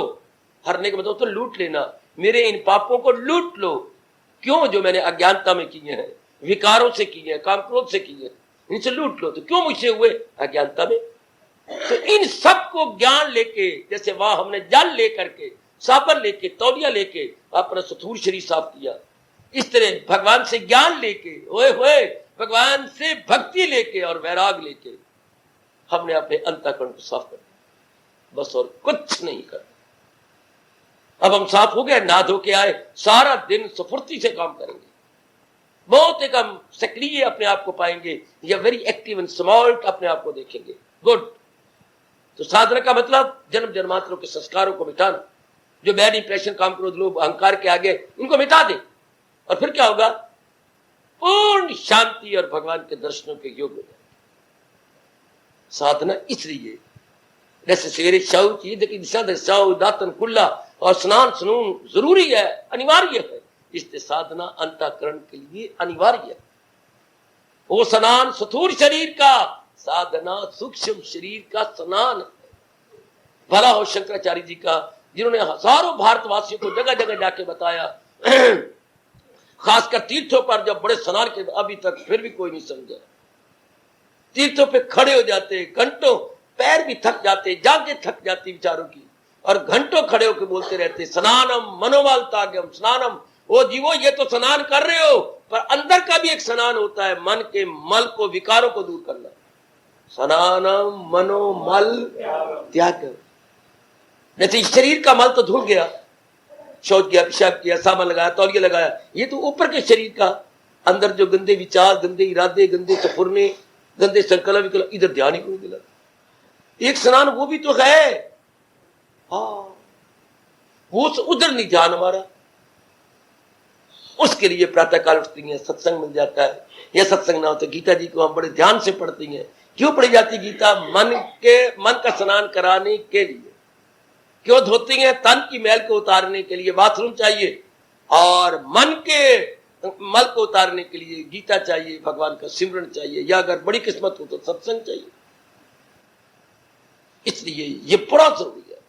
हरने का मतलब तो लूट लेना। मेरे इन पापों को लूट लो। क्यों? जो मैंने अज्ञानता में किए हैं, विकारों से किए हैं, काम क्रोध से किए हैं, इनसे लूट लो। तो क्यों मुझसे हुए? अज्ञानता में। तो इन सब को ज्ञान लेके, जैसे वहां हमने जल लेकर के, साबुन लेके, तौलिया लेके अपना स्थूल शरीर साफ किया, इस तरह भगवान से ज्ञान लेके, ओए भगवान से भक्ति लेके और वैराग लेके हमने अपने अंतःकरण को साफ कर दिया, बस और कुछ नहीं कर। अब हम साफ हो गए, नहा धो के आए, सारा दिन स्फूर्ति से काम करेंगे, बहुत एक हम सक्रिय अपने आप को पाएंगे, या वेरी एक्टिव एंड स्मार्ट अपने आप को देखेंगे। गुड। तो साधना का मतलब जन्म जन्मांतरों के संस्कारों को मिटाना, जो बैड इंप्रेशन, काम क्रोध लोभ अहंकार के आगे, इनको मिटा दे। और फिर क्या होगा? पूर्ण शांति और भगवान के दर्शनों के योग हो जाए। साधना इसलिए जैसे सवेरे शौच, शौच, दातन, कुल्ला और स्नान सनून जरूरी है, अनिवार्य है। इसलिए साधना अंतःकरण के लिए अनिवार्य है। वो स्नान स्थूल शरीर का, साधना सूक्ष्म शरीर का स्नान है। भला हो शंकराचार्य जी का, जिन्होंने हजारों भारतवासियों को जगह जगह जाके बताया, खासकर तीर्थों पर, जब बड़े स्नान के, अभी तक फिर भी कोई नहीं समझा। तीर्थों पे खड़े हो जाते घंटों, पैर भी थक जाते, जाके थक जाती विचारों की, और घंटों खड़े होकर बोलते रहते, स्नानम मनोमलताग्यम स्नानम। ओ जीवो, ये तो स्नान कर रहे हो, पर अंदर का भी एक स्नान होता है, मन के मल को, विकारों को दूर करना। स्नानम मनोमल त्याग। जैसे शरीर का मल तो धुल गया, शौच किया, पेशाब किया, साबुन लगाया, तौलिया लगाया, ये तो ऊपर के शरीर का, अंदर जो गंदे विचार, गंदे इरादे, गंदे सफुरने, गंदे संकल्प विकल्प, इधर ध्यान ही नहीं मिला। एक स्नान वो भी तो है, हाँ, वो उधर नहीं ध्यान हमारा। उसके लिए प्रातः काल उठती हैं, सत्संग मिल जाता है, या सत्संग ना हो तो गीता जी को हम बड़े ध्यान से पढ़ती हैं। क्यों पढ़ी जाती गीता? मन का स्नान कराने के लिए। क्यों धोती हैं? तन की मैल को उतारने के लिए बाथरूम चाहिए, और मन के मल को उतारने के लिए गीता चाहिए, भगवान का सिमरन चाहिए, या अगर बड़ी किस्मत हो तो सत्संग चाहिए। इसलिए ये बड़ा जरूरी है।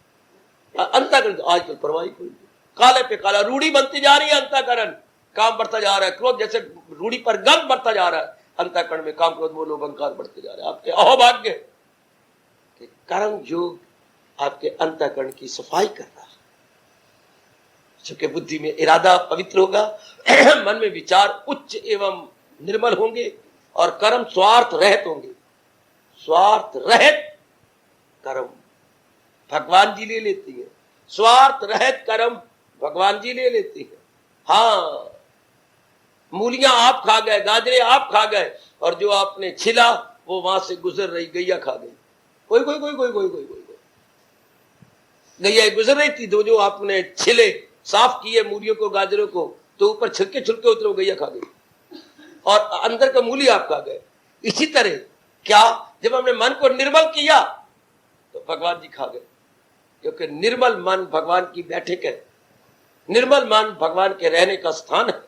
अंतःकरण आजकल परवाही कोई नहीं, काले पे काला, रूढ़ी बनती जा रही है। अंतःकरण काम बढ़ता जा रहा है, क्रोध जैसे रूढ़ी पर गंध बढ़ता जा रहा है, अंतःकरण में काम क्रोध मोह लोभ अहंकार बढ़ते जा रहे हैं। आपके अहोभाग्य के कर्म योग आपके अंतःकरण की सफाई कर रहा है। चूंकि बुद्धि में इरादा पवित्र होगा, मन में विचार उच्च एवं निर्मल होंगे और कर्म स्वार्थ रहित होंगे। स्वार्थ रहित कर्म भगवान जी ले लेती है, स्वार्थ रहित कर्म भगवान जी ले लेती है। हाँ, मूलियां आप खा गए, गाजरे आप खा गए, और जो आपने छिला वो वहां से गुजर रही गैया खा गई। कोई कोई कोई कोई कोई कोई कोई गैया गुजर रही थी, जो आपने छिले साफ किए मूलियों को, गाजरों को, तो ऊपर छिलके छुलके उतरे, वो गैया खा गई और अंदर का मूली आप खा गए। इसी तरह क्या, जब हमने मन को निर्मल किया तो भगवान जी खा गए, क्योंकि निर्मल मन भगवान की बैठक है, निर्मल मन भगवान के रहने का स्थान है।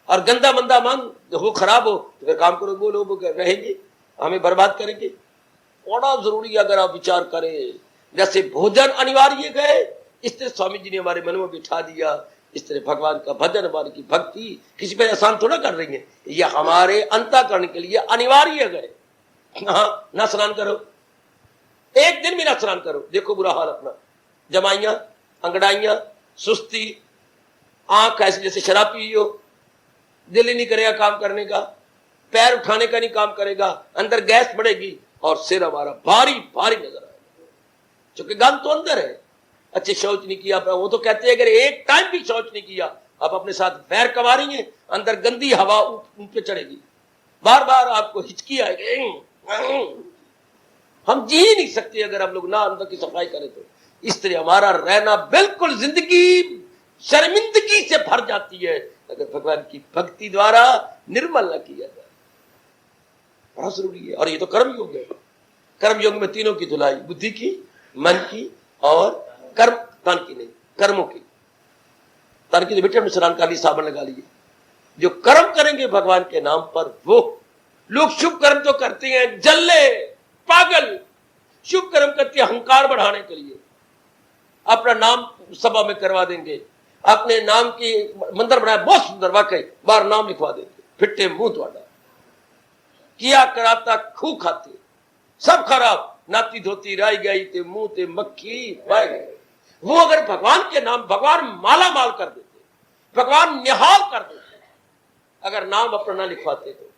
और गंदा मंदा मन हो, खराब हो, तो फिर काम करो, बोलो वो रहेंगे, हमें बर्बाद करेंगे। बड़ा जरूरी अगर आप विचार करें, जैसे भोजन अनिवार्य गए, इस तरह स्वामी जी ने हमारे मन में बिठा दिया, इस तरह भगवान का भजन, हमारी की भक्ति किसी पे आसान थोड़ा कर रही है, यह हमारे अंतःकरण के लिए अनिवार्य गए। हाँ, ना स्नान करो, एक दिन भी ना स्नान करो, देखो बुरा हाल अपना, जमाइयां, अंगड़ाइयां, सुस्ती, आंख ऐसे जैसे शराब पी हो, दिल ही नहीं करेगा काम करने का, पैर उठाने का नहीं काम करेगा, अंदर गैस बढ़ेगी और सिर हमारा भारी भारी नजर आएगा, क्योंकि गंद तो अंदर है। अच्छे शौच नहीं किया, वो तो कहते हैं अगर एक टाइम भी शौच नहीं किया, आप अपने साथ पैर कमा रही हैं, अंदर गंदी हवा उन पे चढ़ेगी, बार बार आपको हिचकी आएगी, हम जी ही नहीं सकते अगर हम लोग ना अंदर की सफाई करें तो। इस तरह हमारा रहना बिल्कुल जिंदगी शर्मिंदगी से भर जाती है अगर भगवान की भक्ति द्वारा निर्मल न किया जाए। बड़ा जरूरी है, और ये तो कर्म योग है। कर्म योग में तीनों की धुलाई, बुद्धि की, मन की और कर्म, तन की नहीं, कर्मों की। तन की तो बेटे हमने स्नान कर ली, साबन लगा लिए। जो कर्म करेंगे भगवान के नाम पर, वो लोग शुभ कर्म तो करते हैं, जल्ले पागल, शुभ कर्म करते हैं अहंकार बढ़ाने के लिए, अपना नाम सभा में करवा देंगे, अपने नाम की मंदिर बनाया बहुत सुंदर, वाकई बार नाम लिखवा देंगे, फिट्टे मुंह द्वारा किया कराता खूह खाते, सब खराब, नाती धोती राई गई ते मुंह ते मक्खी पाए गए। वो अगर भगवान के नाम, भगवान माला माल कर देते, भगवान निहाल कर देते, अगर नाम अपना ना लिखवाते तो।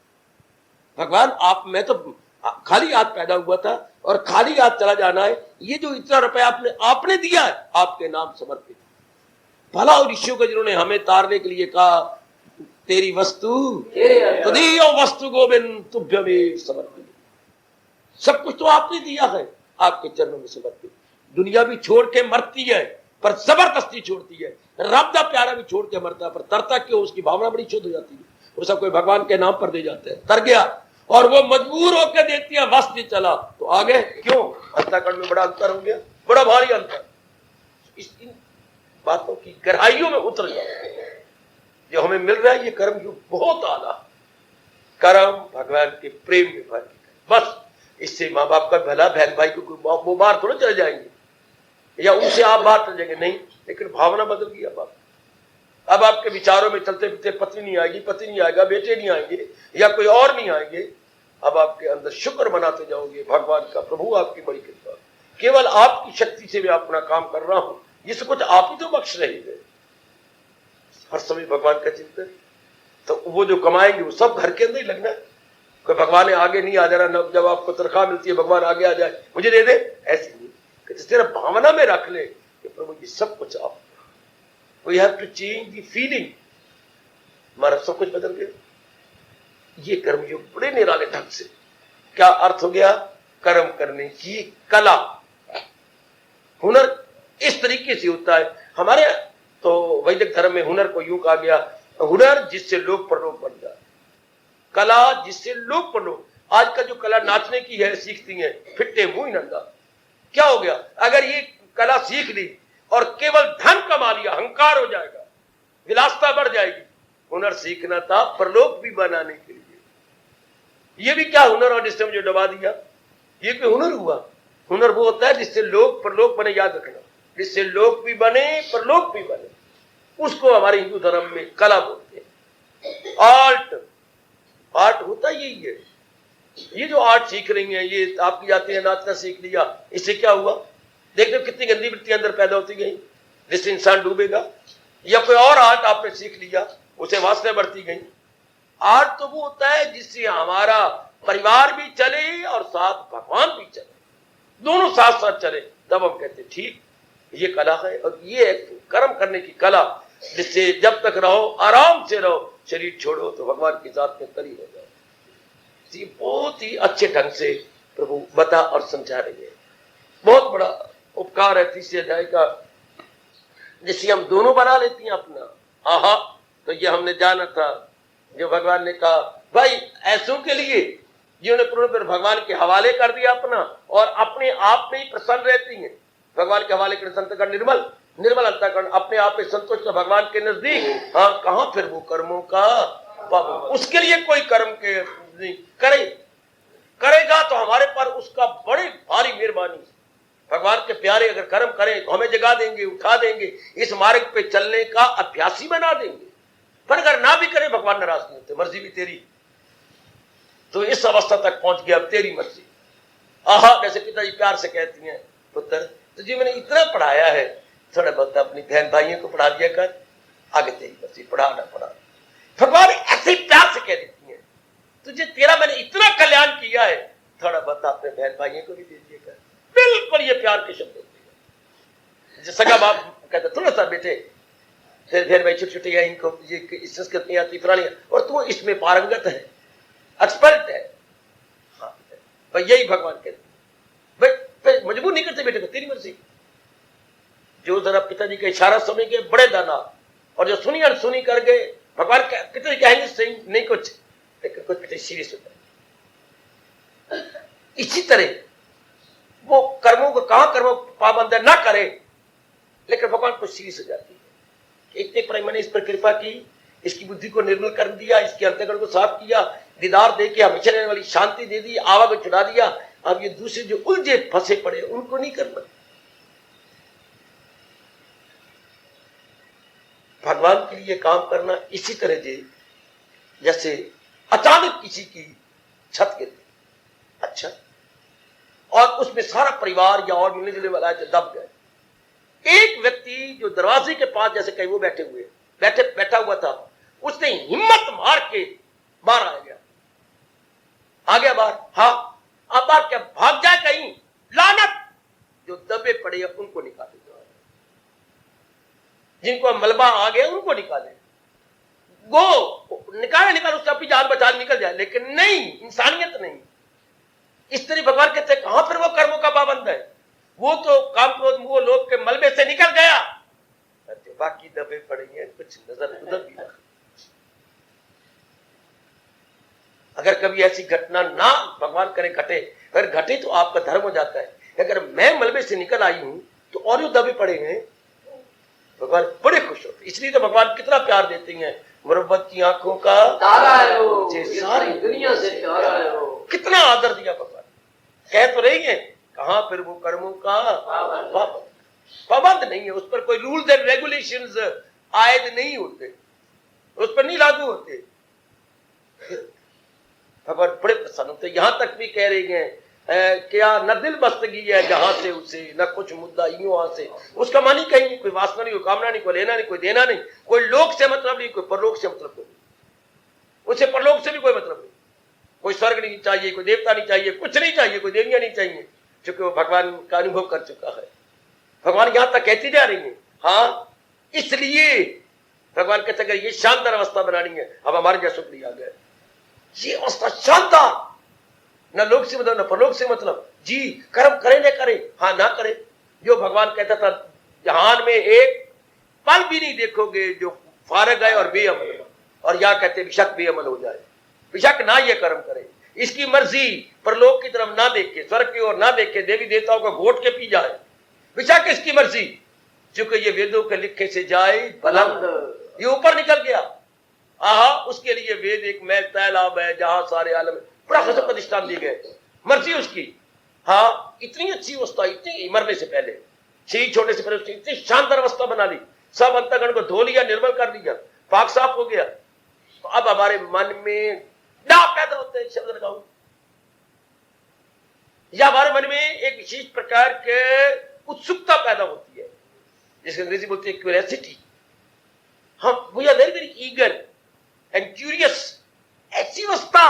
भगवान आप, मैं तो खाली हाथ पैदा हुआ था और खाली हाथ चला जाना है, ये जो इतना रुपया आपने दिया है, आपके नाम समर्पित। भला और ऋषियों को जिन्होंने हमें तारने के लिए कहा, तेरी वस्तु तदीयो वस्तु गोविंद तुभ्यमेव समर्पित, सब कुछ तो आपने दिया है, आपके चरणों में समर्पित। दुनिया भी छोड़ के मरती है पर जबरदस्ती छोड़ती है, रब दा प्यारा भी छोड़ के मरता है पर तरता क्यों, उसकी भावना बड़ी शुद्ध हो जाती है, वो सब कोई भगवान के नाम पर दे जाते हैं, तर गया, और वो मजबूर होकर देती है, वस्त नहीं चला तो आगे क्यों। अंतःकरण में बड़ा अंतर हो गया, बड़ा भारी अंतर। इन बातों की गहराइयों में उतर जाओ, जो हमें मिल रहा है ये कर्म योग बहुत आला, कर्म भगवान के प्रेम में भर, बस इससे माँ बाप का भला, बहन भाई को वो बाहर थोड़े चले जाएंगे या उनसे आप बाहर चले जाएंगे, नहीं, लेकिन भावना बदल गई। अब आपके विचारों में चलते फिरते पत्नी नहीं आएगी, पति नहीं आएगा, बेटे नहीं आएंगे या कोई और नहीं आएंगे, अब आपके अंदर शुक्र मनाते जाओगे भगवान का, प्रभु आपकी बड़ी कृपा, केवल आपकी शक्ति से मैं अपना काम कर रहा हूं, ये सब कुछ आप ही तो बख्श रहे हैं। हर समय भगवान का चिंतन, तो वो जो कमाएंगे वो सब घर के अंदर ही लगना है। कोई भगवान आगे नहीं आ जा रहा, जब आपको तनख्वाह मिलती है भगवान आगे आ जाए मुझे दे दे, ऐसे नहीं, तेरा भावना में रख ले कि प्रभु ये सब कुछ आप, we have to change the feeling, हमारा सब कुछ बदल गया। ये कर्मयोग बड़े निराले ढंग से, क्या अर्थ हो गया, कर्म करने की कला, हुनर इस तरीके से होता है। हमारे तो वैदिक धर्म में हुनर को यूं कहा गया, हुनर जिससे लोग परलोक बन जाए, कला जिससे लोग परलोक। आज का जो कला नाचने की है, सीखती है, फिट्टे मुंह नंगा, क्या हो गया, अगर ये कला सीख ली और केवल धन कमा लिया, अहंकार हो जाएगा, विलासता बढ़ जाएगी। हुनर सीखना था परलोक भी बनाने के लिए, ये भी क्या हुनर और जिससे मुझे दबा दिया, ये कोई हुनर हुआ। हुनर वो होता है जिससे लोग परलोक बने, याद रखना, जिससे लोग भी बने परलोक भी बने, उसको हमारे हिंदू धर्म में कला बोलते हैं। आर्ट होता यही है। ये जो आर्ट सीख रही है, ये आपकी जाती है नाचना सीख लिया, इससे क्या हुआ, देख लो कितनी गंदी वृत्ति अंदर पैदा होती गई, जिससे इंसान डूबेगा। या कोई और आर्ट आपने सीख लिया, उसे वासना बढ़ती गई। आर्ट तो वो होता है जिससे हमारा परिवार भी चले और साथ भगवान भी चले, दोनों साथ साथ चले, तब हम कहते हैं ठीक, ये कला है। और ये एक कर्म करने की कला, जिससे जब तक रहो आराम से रहो, शरीर छोड़ो तो भगवान के साथ में करीब हो जाओ। ये बहुत ही अच्छे ढंग से प्रभु बता और समझा रहे हैं। बहुत बड़ा उपकार है तीसरे अध्याय का, जिसे हम दोनों बना लेती हैं अपना। आहा, तो ये हमने जाना था जो भगवान ने कहा भाई ऐसों के लिए जिन्होंने पूर्ण भगवान के हवाले कर दिया अपना, और अपने आप में ही प्रसन्न रहती हैं। भगवान के हवाले कर अंतःकरण निर्मल, निर्मल अंतःकरण अपने आप में संतुष्ट भगवान के नजदीक। हाँ, कहां फिर वो कर्मों का पाप, उसके लिए कोई कर्म के करेगा तो हमारे पर उसका बड़ी भारी मेहरबानी। भगवान के प्यारे अगर कर्म करें तो हमें जगा देंगे, उठा देंगे, इस मार्ग पे चलने का अभ्यासी बना देंगे। पर अगर ना भी करें, भगवान नाराज नहीं होते, मर्जी भी तेरी। तो इस अवस्था तक पहुंच गया, अब तेरी मर्जी। आहा, जैसे पिताजी प्यार से कहती हैं, पुत्र तुझे मैंने इतना पढ़ाया है, थोड़ा बहुत अपनी बहन भाइयों को पढ़ा दिया कर, आगे तेरी मर्जी, पढ़ा ना पढ़ा। भगवान ऐसे प्यार से कह देती है, तुझे तेरा मैंने इतना कल्याण किया है, थोड़ा बहुत अपने बहन भाइयों को भी दे दिया कर। बिल्कुल ये प्यार के शब्द होते हैं। जैसे सगा बाप कहता थोड़ा सा बेटे, फिर भाई छोटी छोटी इनको ये संस्कृत नहीं आती पुरानी, और तू इसमें पारंगत है, एक्सपर्ट है। हाँ भाई, यही भगवान कहते भाई, मजबूर नहीं करते बेटे को, तेरी मर्जी। जो जरा पिताजी का इशारा सुन के बड़े दाना, और जो सुनी अनसुनी कर गए, भगवान पिताजी कहेंगे सही नहीं कुछ, लेकिन कुछ पिताजी सीरियस होता है। इसी तरह वो कर्मों को कहां कर्मों पाबंद है ना करे, लेकिन भगवान को सीरियस हो जाती है। एक एक मैंने इस पर कृपा की, इसकी बुद्धि को निर्मल कर दिया, इसके अंतःकरण को साफ किया, दीदार दे के हमेशा रहने वाली शांति दे दी, आवा को छुड़ा दिया। अब ये दूसरे जो उलझे फंसे पड़े उनको नहीं करना। भगवान के लिए काम करना इसी तरह जैसे अचानक किसी की छत गिर गई, अच्छा, और उसमें सारा परिवार या और मिलने जुलने वाला दब गए। एक व्यक्ति जो दरवाजे के पास जैसे कहीं वो बैठा हुआ था, उसने हिम्मत मार के बाहर आ गया बाहर। हाँ, अब बाहर क्या भाग जाए कहीं, लानत, जो दबे पड़े उनको निकाले, जिनको मलबा आ गया उनको निकाले, वो निकाले उससे अपनी जान बचा निकल जाए, लेकिन नहीं, इंसानियत नहीं। इस तरह भगवान कहते हैं कहां फिर वो कर्मों का पाबंद है, वो तो काम क्रोध वो लोग के मलबे से निकल गया, बाकी दबे पड़े हैं, कुछ नजर उधर भी ना। अगर कभी ऐसी घटना ना भगवान करे घटे, अगर घटे तो आपका धर्म हो जाता है। अगर मैं मलबे से निकल आई हूं तो और यूं दबे पड़े हैं, भगवान बड़े खुश होते। इसलिए तो भगवान कितना प्यार देते हैं, मुरब्बत की आंखों का तारा है वो, सारी दुनिया से प्यारा है वो। कितना आदर दिया भगवान। कह तो रही है कहां फिर वो कर्मों का पाबंद नहीं है, उस पर कोई रूल्स एंड रेगुलेशंस आयद नहीं होते, उस पर नहीं लागू होते। भगवान बड़े प्रसन्न होते। यहां तक भी कह रही हैं क्या न दिल बस्तगी है जहां से उसे, न कुछ मुद्दा यूं वहां से। उसका मानी कहीं नहीं, कोई वासना नहीं, कोई कामना नहीं, कोई लेना नहीं, कोई देना नहीं, कोई लोक से मतलब नहीं, कोई परलोक से मतलब नहीं, उसे परलोक से भी कोई मतलब नहीं। कोई स्वर्ग नहीं चाहिए, कोई देवता नहीं चाहिए, कुछ नहीं चाहिए, कोई देवियां नहीं चाहिए, क्योंकि वो भगवान का अनुभव कर चुका है। भगवान यहां तक कहती जा रही है। हाँ, इसलिए भगवान कहते अगर ये शानदार अवस्था बनानी है, अब हमारे जैसों के लिए आ गया ये अवस्था शानदार, न लोक से मतलब न परलोक से मतलब। जी कर्म करे न करे, हाँ ना करे। जो भगवान कहता था जहान में एक पल भी नहीं देखोगे जो फारग है और बेअमल, और यहां कहते बेशक बेअमल हो जाए, बेशक ना ये कर्म करे, इसकी मर्जी परलोक की तरफ ना देखे, स्वर्ग की ओर ना देखे, देवी देवताओं को घोट के पी जाए, बेशक इसकी मर्जी, क्योंकि ये वेदों के लिखे से जाए बुलंद, ये ऊपर निकल गया। आहा, उसके लिए वेद एक मैल तैलाब है जहां सारे आलम बड़ा खसम प्रतिष्ठान दिए गए, मर्जी उसकी। हाँ, इतनी अच्छी अवस्था, इतनी मरने से पहले, छह छोटे से पहले उसने इतनी शानदार अवस्था बना ली, सब अंतःकरण को धो लिया, निर्मल कर लिया, पाक साफ हो गया। तो अब हमारे मन में डा पैदा होते हैं, शब्द लगाऊं, या हमारे मन में एक विशेष प्रकार के उत्सुकता पैदा होती है, जिसे अंग्रेजी बोलते हैं क्यूरियोसिटी। हम we are very very eager and curious. ऐसी अवस्था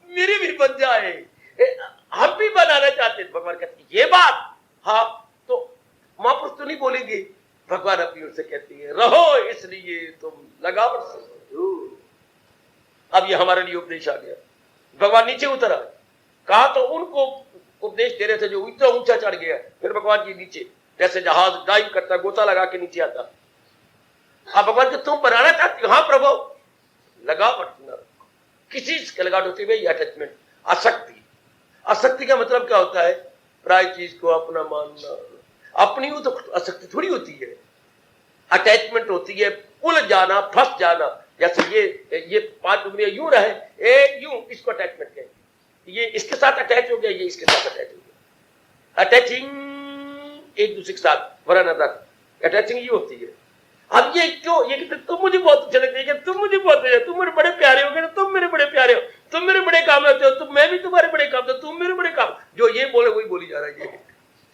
मेरी भी बन जाए, हम भी बनाना चाहते हैं। भगवान कहते हैं ये बात, हाँ तो महापुरुष तो नहीं बोलेंगे, भगवान अपनी ओर से कहती है रहो इसलिए तुम लगावट से। अब ये हमारे लिए उपदेश आ गया। भगवान नीचे उतर आए, कहा तो उनको उपदेश दे रहे थे जो इतना ऊंचा चढ़ गया। फिर भगवान जी नीचे, जैसे जहाज डाइव करता, गोता लगा के नीचे आता। अब भगवान को तुम बनाना चाहती हो, हाँ प्रभु, लगावट न रखो। किसी से लगावट होती है अटैचमेंट, आसक्ति। आसक्ति का मतलब क्या होता है? प्राय चीज को अपना मानना। अपनी वो तो आसक्ति थोड़ी होती है, अटैचमेंट होती है, उलझ जाना, फंस जाना। जैसे ये 5 उंगलियां यूं रहे, यूं, इसको अटैचमेंट कहेंगे। ये इसके साथ अटैच हो गया, ये इसके साथ अटैच हो गया। अटैचिंग एक दूसरे के साथ, वन अनदर अटैचिंग ये होती है। अब ये क्यों? ये कहते तुम मुझे बहुत अच्छे लगते हैं, तुम मुझे बहुत अच्छे, तुम मेरे बड़े प्यारे हो गए, तुम मेरे बड़े प्यारे हो, तुम मेरे बड़े काम होते हो, तुम मैं भी तुम्हारे बड़े काम हो, तुम मेरे बड़े काम। जो ये बोले वही बोली जा रहा है ये,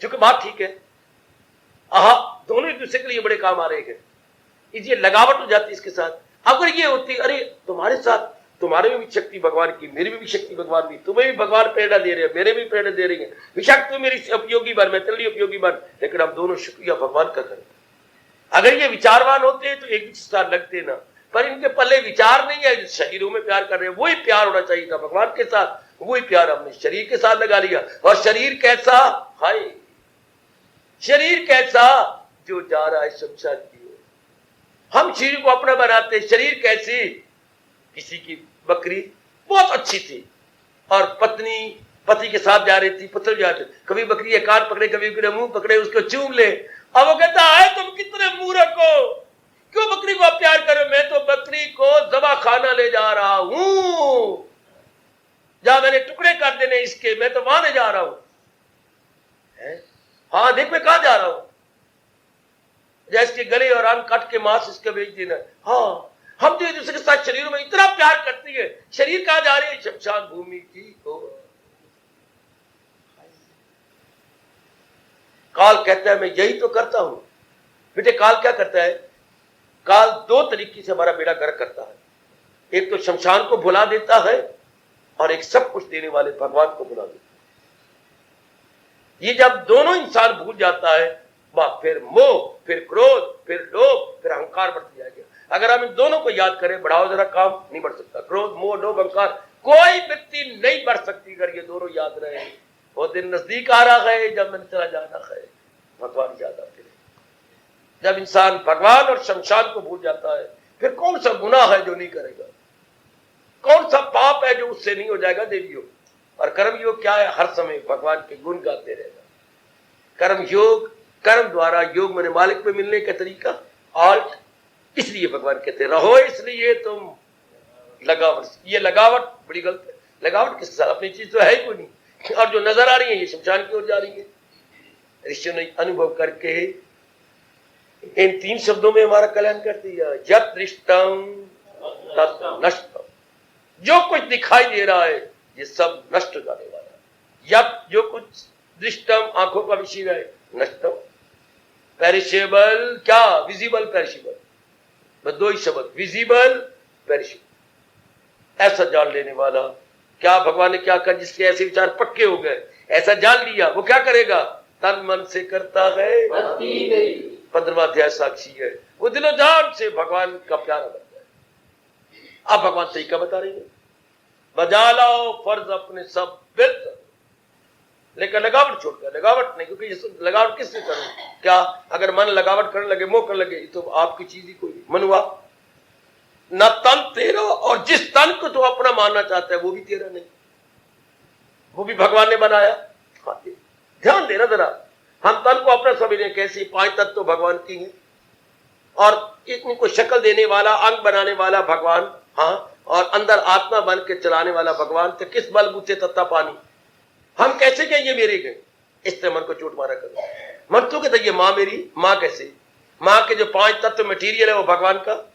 क्योंकि बात ठीक है। दोनों एक दूसरे के लिए बड़े काम आ रहे हैं, इसलिए लगावट हो जाती है इसके साथ। अगर ये होती अरे तुम्हारे साथ, तुम्हारे में भी शक्ति भगवान की, मेरी में भी शक्ति भगवान की, तुम्हें भी भगवान प्रेरणा दे रहे हैं, मेरे भी प्रेरणा दे रही है, बेशक तू मेरी उपयोगी बन, मैं तेरे लिए उपयोगी बन, लेकिन हम दोनों शुक्रिया भगवान का करें। अगर ये विचारवान होते हैं तो एक दूसरे के साथ लगते ना, पर इनके पल्ले विचार नहीं है, शरीरों में प्यार कर रहे हैं। वही प्यार होना चाहिए था भगवान के साथ, वही प्यार हमने शरीर के साथ लगा लिया। और शरीर कैसा? हाय, शरीर कैसा? जो जा रहा है शमशान की ओर। हम शरीर को अपना बनाते। शरीर कैसी? किसी की बकरी बहुत अच्छी थी और पत्नी पति के साथ जा रही थी, पत्थर जा रही थी, कभी बकरी के कान पकड़े, कभी मुंह पकड़े, उसको चूम ले। अब वो कहता है तुम कितने मूर्ख हो, क्यों बकरी को आप प्यार करो? मैं तो बकरी को जबा खाना ले जा रहा हूं, जहां मैंने टुकड़े कर देने इसके, मैं तो वहां ले जा रहा हूं। हाँ देख मैं कहां जा रहा हूं, जैसे इसके गले और अंग काट के मांस इसके बेच देना। हाँ, हम तो एक दूसरे के साथ शरीरों में इतना प्यार करती है। शरीर कहां जा रही है? शमशान भूमि की ओर। काल कहता है मैं यही तो करता हूं। बेटे काल क्या करता है? काल 2 तरीके से हमारा बेड़ा गर्क करता है। एक तो शमशान को भुला देता है और एक सब कुछ देने वाले भगवान को भुला देता है। ये जब दोनों इंसान भूल जाता है, फिर मोह, फिर क्रोध, फिर लोभ, फिर अहंकार बढ़ती जाएगा। अगर हम इन दोनों को याद करें, बढ़ाओ जरा, काम नहीं बढ़ सकता। क्रोध, मोह, लोभ, अहंकार, कोई व्यक्ति नहीं बढ़ सकती अगर ये दोनों याद रहे। वो दिन नजदीक आ रहा है जब मैंने चला जाना है, भगवान याद आते रहे। जब इंसान भगवान और शमशान को भूल जाता है, फिर कौन सा गुनाह है जो नहीं करेगा? कौन सा पाप है जो उससे नहीं हो जाएगा? देवी योग और कर्म योग क्या है? हर समय भगवान के गुण गाते रहेगा। कर्म योग, कर्म द्वारा योग मैंने मालिक में मिलने का तरीका, ऑल्ट। इसलिए भगवान कहते रहो इसलिए तुम लगावट। ये लगावट बड़ी गलत है। लगावट किसके साथ? अपनी चीज तो है ही कोई नहीं, और जो नजर आ रही है ये शमशान की ओर जा रही है। ऋषियों ने अनुभव करके इन 3 शब्दों में हमारा कल्याण कर दिया। यत् दृष्टम तत् नष्टम। जो कुछ दिखाई दे रहा है ये सब नष्ट हो जाने वाला है। यत् जो कुछ दृष्टम आंखों का विषय है, नष्टम पेरिशेबल, क्या? Visible perishable. बस 2 ही शब्द, विजिबल पेरिशेबल। ऐसा जान लेने वाला, क्या भगवान ने क्या कर? जिसके ऐसे विचार पक्के हो गए, ऐसा जान लिया, वो क्या करेगा? तन मन से करता है 15वां अध्याय साक्षी है। वो दिलो जान से भगवान का प्यारा बन जाए। आप भगवान तरीका बता रही है, बजा लाओ फर्ज अपने सब बिल्कुल, लेकिन लगावट छोड़कर। लगावट नहीं, क्योंकि लगावट किससे करूं? क्या अगर मन लगावट करने लगे, मोह करने लगे, तो आपकी चीज ही कोई नहीं। मन हुआ न तन तेरा, और जिस तन को तो अपना मानना चाहता है वो भी तेरा नहीं, वो भी भगवान ने बनाया। ध्यान देना जरा, हम तन को अपना समझें कैसे? 5 तत्व तो भगवान की हैं और इनको शक्ल देने वाला, अंग बनाने वाला भगवान, हाँ, और अंदर आत्मा बन के चलाने वाला भगवान। तो किस बलबूते तत्ता पानी? हम कैसे कहें ये मेरे गए? इस तरह मन को चोट मारा करो। मन तो कहता ये माँ मेरी, माँ कैसे? माँ के जो 5 तत्व मटेरियल है वो भगवान का,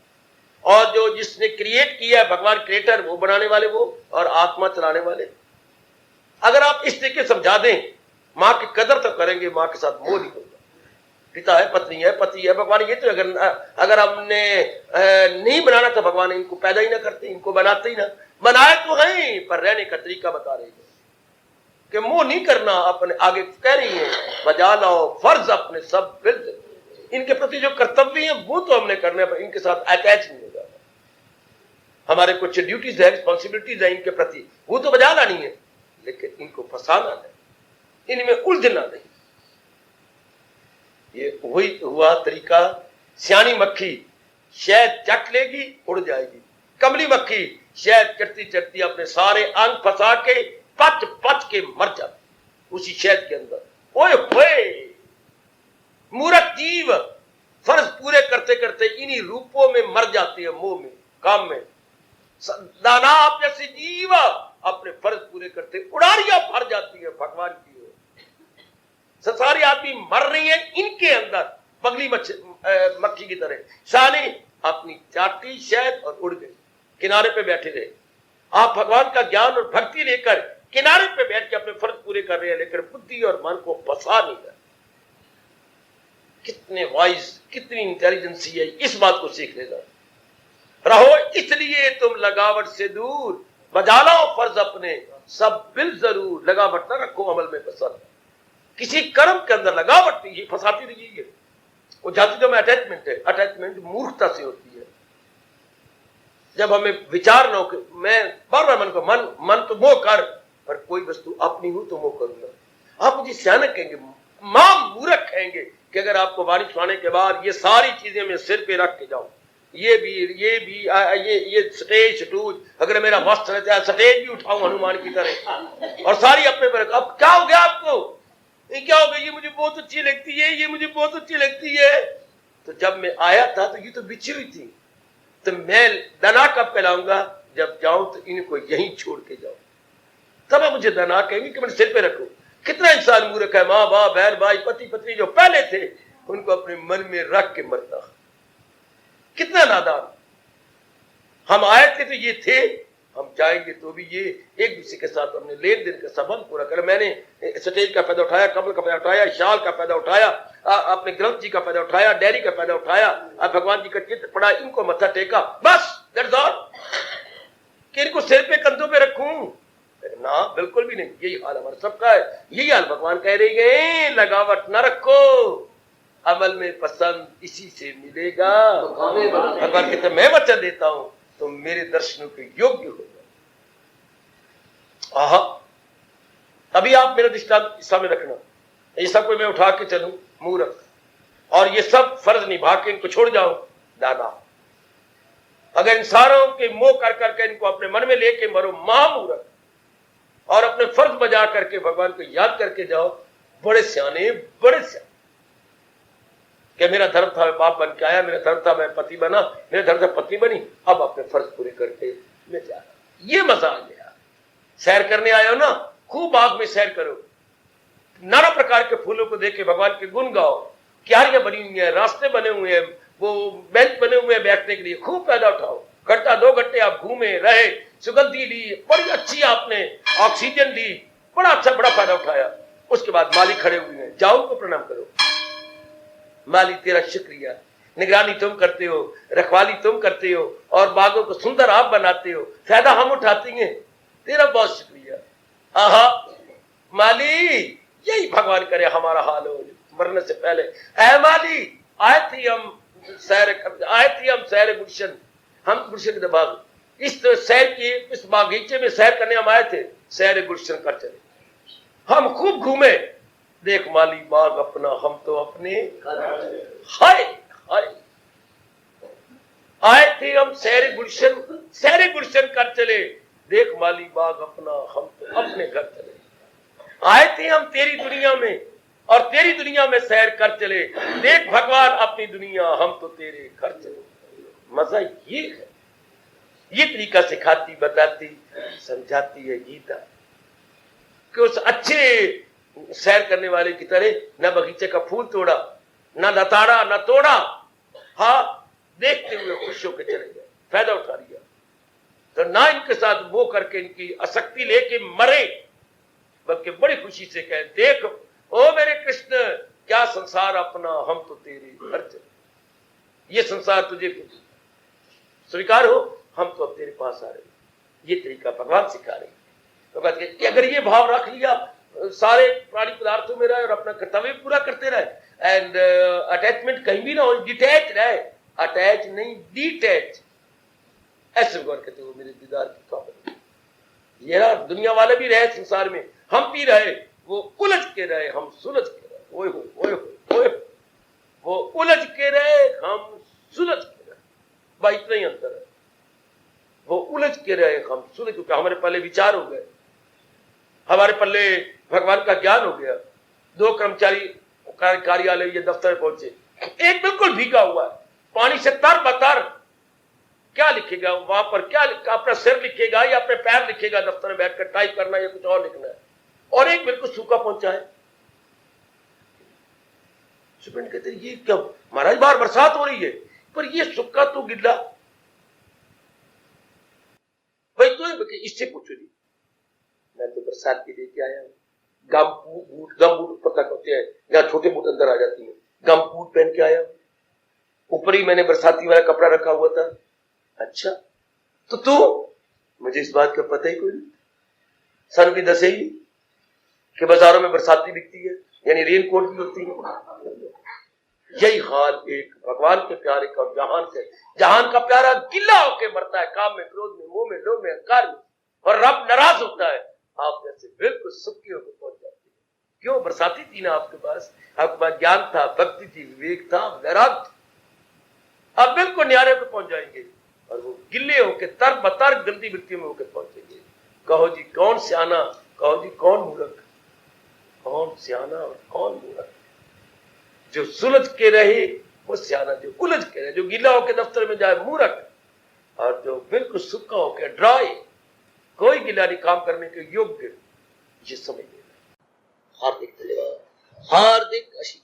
और जो जिसने क्रिएट किया है भगवान क्रिएटर, वो बनाने वाले वो, और आत्मा चलाने वाले। अगर आप इस तरीके समझा दें माँ की कदर तो करेंगे, माँ के साथ मोह नहीं होगा। पिता है, पत्नी है, पति है, भगवान ये तो अगर हमने नहीं बनाना तो भगवान इनको पैदा ही ना करते, इनको बनाते ही ना। बनाए तो हैं पर रहने का तरीका बता रही है कि मोह नहीं करना। अपने आगे कह रही है बजा लाओ फर्ज अपने सब बिल्द, इनके प्रति जो कर्तव्य है वो तो हमने करने पर इनके साथ अटैच नहीं होगा। हमारे कुछ ड्यूटीज है, रिस्पॉन्सिबिलिटीज है इनके प्रति, वो तो बजा लानी है, लेकिन इनको फंसाना नहीं, इनमें उलझना नहीं। ये वही हुआ तरीका। सियानी मक्खी शहद चट लेगी उड़ जाएगी, कमली मक्खी शहद चटती चटती अपने सारे अंग फंसा के पच पच के मर जाती उसी शहद के अंदर। ओए होए, मूर्ख जीव फर्ज पूरे करते करते इन्हीं रूपों में मर जाती है, मोह में, काम में। दाना आप जैसे जीव अपने फर्ज पूरे करते उड़ारियां भर जाती है भगवान की ओर। सारी आदमी मर रही है इनके अंदर, पगली मक्खी की तरह। शानी अपनी चाटी शहद और उड़ गई, किनारे पे बैठे रहे। आप भगवान का ज्ञान और भक्ति लेकर किनारे पे बैठ के अपने फर्ज पूरे कर रहे हैं, लेकिन बुद्धि और मन को फंसा नहीं कर। कितने वाइज, कितनी इंटेलिजेंसी है, इस बात को सीख लेना। रहो इसलिए तुम लगावट से दूर, बजा लाओ फर्ज अपने सब बिल जरूर। लगावट ना रखो अमल में पसंद, किसी कर्म के अंदर लगावट नहीं, फंसाती रही है। वो जाति जो में अटैचमेंट है, अटैचमेंट मूर्खता से होती है। जब हमें विचार न हो, मैं बार बार मन को मन तो मोह कर, पर कोई वस्तु अपनी हो तो मोह करूंगा। आप मुझे सियानक कहेंगे, मां मूर्ख कहेंगे कि अगर आपको बारिश आने के बाद ये सारी चीजें मैं सिर पे रख के जाऊं, ये स्टेज शटूज, अगर मेरा मस्त रहता है स्टेज भी उठाऊं हनुमान की तरह, और सारी अपने पर। अब क्या हो गया आपको, ये क्या हो गया, ये मुझे बहुत अच्छी लगती है, ये मुझे बहुत अच्छी लगती है। तो जब मैं आया था तो ये तो बिछी हुई थी, तो मैं दना कब कहलाऊंगा, जब जाऊं तो इनको यहीं छोड़ के जाऊं, तब आप मुझे दना कहेंगे कि मैंने सिर पे रखो। कितना इंसान मूर्ख है, माँ बाप बहन भाई पति पत्नी जो पहले थे उनको अपने मन में रख के मरता। कितना नादान। हम आए थे तो ये थे, हम जाएंगे तो भी ये। एक दूसरे के साथ हमने लेन देन का संबंध पूरा कर। मैंने स्टेज का फायदा उठाया, कमल का फायदा उठाया, शाल का फायदा उठाया, अपने ग्रंथ जी का फायदा उठाया, डायरी का फायदा उठाया, भगवान जी का चित्र पढ़ा, इनको मत्था टेका, बस दैट्स ऑल। कि इनको सिर पे कंधों पे रखूं ना, बिल्कुल भी नहीं। यही हाल हमारा सबका है, यही हाल भगवान कह रही है, लगावट न रखो, अमल में पसंद इसी से मिलेगा। भगवान कहते मैं वचन देता हूं तो मेरे दर्शनों के योग्य होगा। आहा, अभी आप मेरा दृष्टांत सामने रखना, ये सब कोई मैं उठा के चलूं मूर्ख, और ये सब फर्ज निभा के इनको छोड़ जाऊं दादा। अगर इन सारों के मोह कर करके इनको अपने मन में लेके मरो महामूर्ख, और अपने फर्ज बजा करके भगवान को याद करके जाओ, बड़े सियाने, बड़े सियाने। कि मेरा धर्म था मैं बाप बन के आया, मेरा धर्म था मैं पति बना, मेरा धर्म था पत्नी बनी, अब अपने फर्ज पूरे करके मैं जा रहा। ये मजा आ गया। सैर करने आए हो ना, खूब बाग में सैर करो, नाना प्रकार के फूलों को देख के भगवान के गुण गाओ, क्यारियां बनी हुई है, रास्ते बने हुए हैं, वो बेंच बने हुए हैं बैठने के लिए, खूब फायदा उठाओ। घंटा 2 घंटे आप घूमे रहे, सुगंधी ली, बड़ी अच्छी आपने ऑक्सीजन ली, बड़ा अच्छा, बड़ा फायदा उठाया। उसके बाद माली खड़े हुए हैं, जाओ उनको प्रणाम करो। माली तेरा शुक्रिया, निगरानी तुम करते हो, रखवाली तुम करते हो, और बागों को सुंदर आप बनाते हो, फायदा हम उठाते हैं, तेरा बहुत शुक्रिया। आहा माली, यही भगवान करे हमारा हाल हो मरने से पहले। ऐ माली, आए थे हम सैर गुलशन, हम गुलशन के बाग, इस सैर की, इस बागीचे में सैर करने हम आए थे, सैर गुलशन कर चले, हम खूब घूमे, देख माली बाग अपना, हम तो अपने हाय हाय। आए थे हम सैर गुलशन कर चले, देख माली बाग अपना, हम तो अपने घर चले। आए थे हम तेरी दुनिया में, और तेरी दुनिया में सैर कर चले, देख भगवान अपनी दुनिया, हम तो तेरे घर चले। मजा ये है, ये तरीका सिखाती, बताती, समझाती है गीता कि उस अच्छे सैर करने वाले की तरह न बगीचे का फूल तोड़ा, न लताड़ा, न तोड़ा, हाँ देखते हुए खुश होकर चले गए, फायदा उठा लिया। तो ना इनके साथ वो करके इनकी आसक्ति लेके मरे, बल्कि बड़ी खुशी से कहे, देख ओ मेरे कृष्ण, क्या संसार अपना, हम तो तेरे अर्थ, ये संसार तुझे स्वीकार हो, हम तो अब तेरे पास आ रहे हैं। ये तरीका भगवान सिखा रहे हैं। तो कहते हैं कि अगर ये भाव रख लिया, सारे प्राणी पदार्थों में रहे और अपना कर्तव्य पूरा करते रहे, एंड अटैचमेंट कहीं भी ना हो, डिटैच रहे, अटैच नहीं डिटैच, ऐसे भगवान कहते हो मेरे दीदार की काबिल। ये ना दुनिया वाले भी रहे संसार में, हम भी रहे, वो उलझ के रहे, हम सुलझ के रहे, ओए हो ओए हो ओए हो, वो उलझ के रहे, हम सुलझ के रहे, भाई इतना ही अंतर है। वो उलझ के रहे, हम सुलझ, क्योंकि हमारे पहले विचार हो गए, हमारे पल्ले भगवान का ज्ञान हो गया। दो कर्मचारी कार्यालय या दफ्तर पहुंचे, एक बिल्कुल भीगा हुआ है, पानी से तर बतर, क्या लिखेगा वहां पर, क्या अपना सिर लिखेगा या अपने पैर लिखेगा, दफ्तर में बैठकर टाइप करना या कुछ और लिखना है, और एक बिल्कुल सूखा पहुंचा है। सुप्रीम कहते हैं ये क्या महाराज, बाहर बरसात हो रही है पर ये सूखा तो गिल्ला, भाई तो इससे पूछो जी, मैं तो बरसात के लेके आया हूं, गम बूट पता होते हैं, जहां छोटे बूट अंदर आ जाती है, गम बूट पहन के आया, ऊपर ही मैंने बरसाती वाला कपड़ा रखा हुआ था। अच्छा तो तू, मुझे इस बात का पता ही कोई नहीं, सन भी दसे ही कि बाजारों में बरसाती बिकती है, यानी रेन कोट भी होती है। यही हाल एक भगवान के प्यारे का जहान का प्यारा गिल्ला होके मरता है, काम में, क्रोध में, मोह में, लोभ में, अहंकार में, और रब नाराज होता है, आप जैसे बिल्कुल सुखी होकर पहुंच जाते हैं। क्यों? बरसाती थी ना आपके पास ज्ञान था, भक्ति थी, विवेक था, वैराग था, आप बिल्कुल न्यारे पे पहुंच जाएंगे, और वो गिल्ले होके तर बतर गंदी वृत्तियों में होकर पहुंचेंगे। कहो जी कौन सियाना, कहो जी कौन मूर्ख, कौन सियाना और कौन मूर्ख? जो सुलझ के रहे वो सियाना, जो उलझ के रहे, जो गीला होके दफ्तर में जाए मूर्ख, और जो बिल्कुल सूखा होके ड्राई, कोई गिला नहीं काम करने के योग्य, ये समझ लेना। हार्दिक धन्यवाद, हार्दिक आशीर्वाद।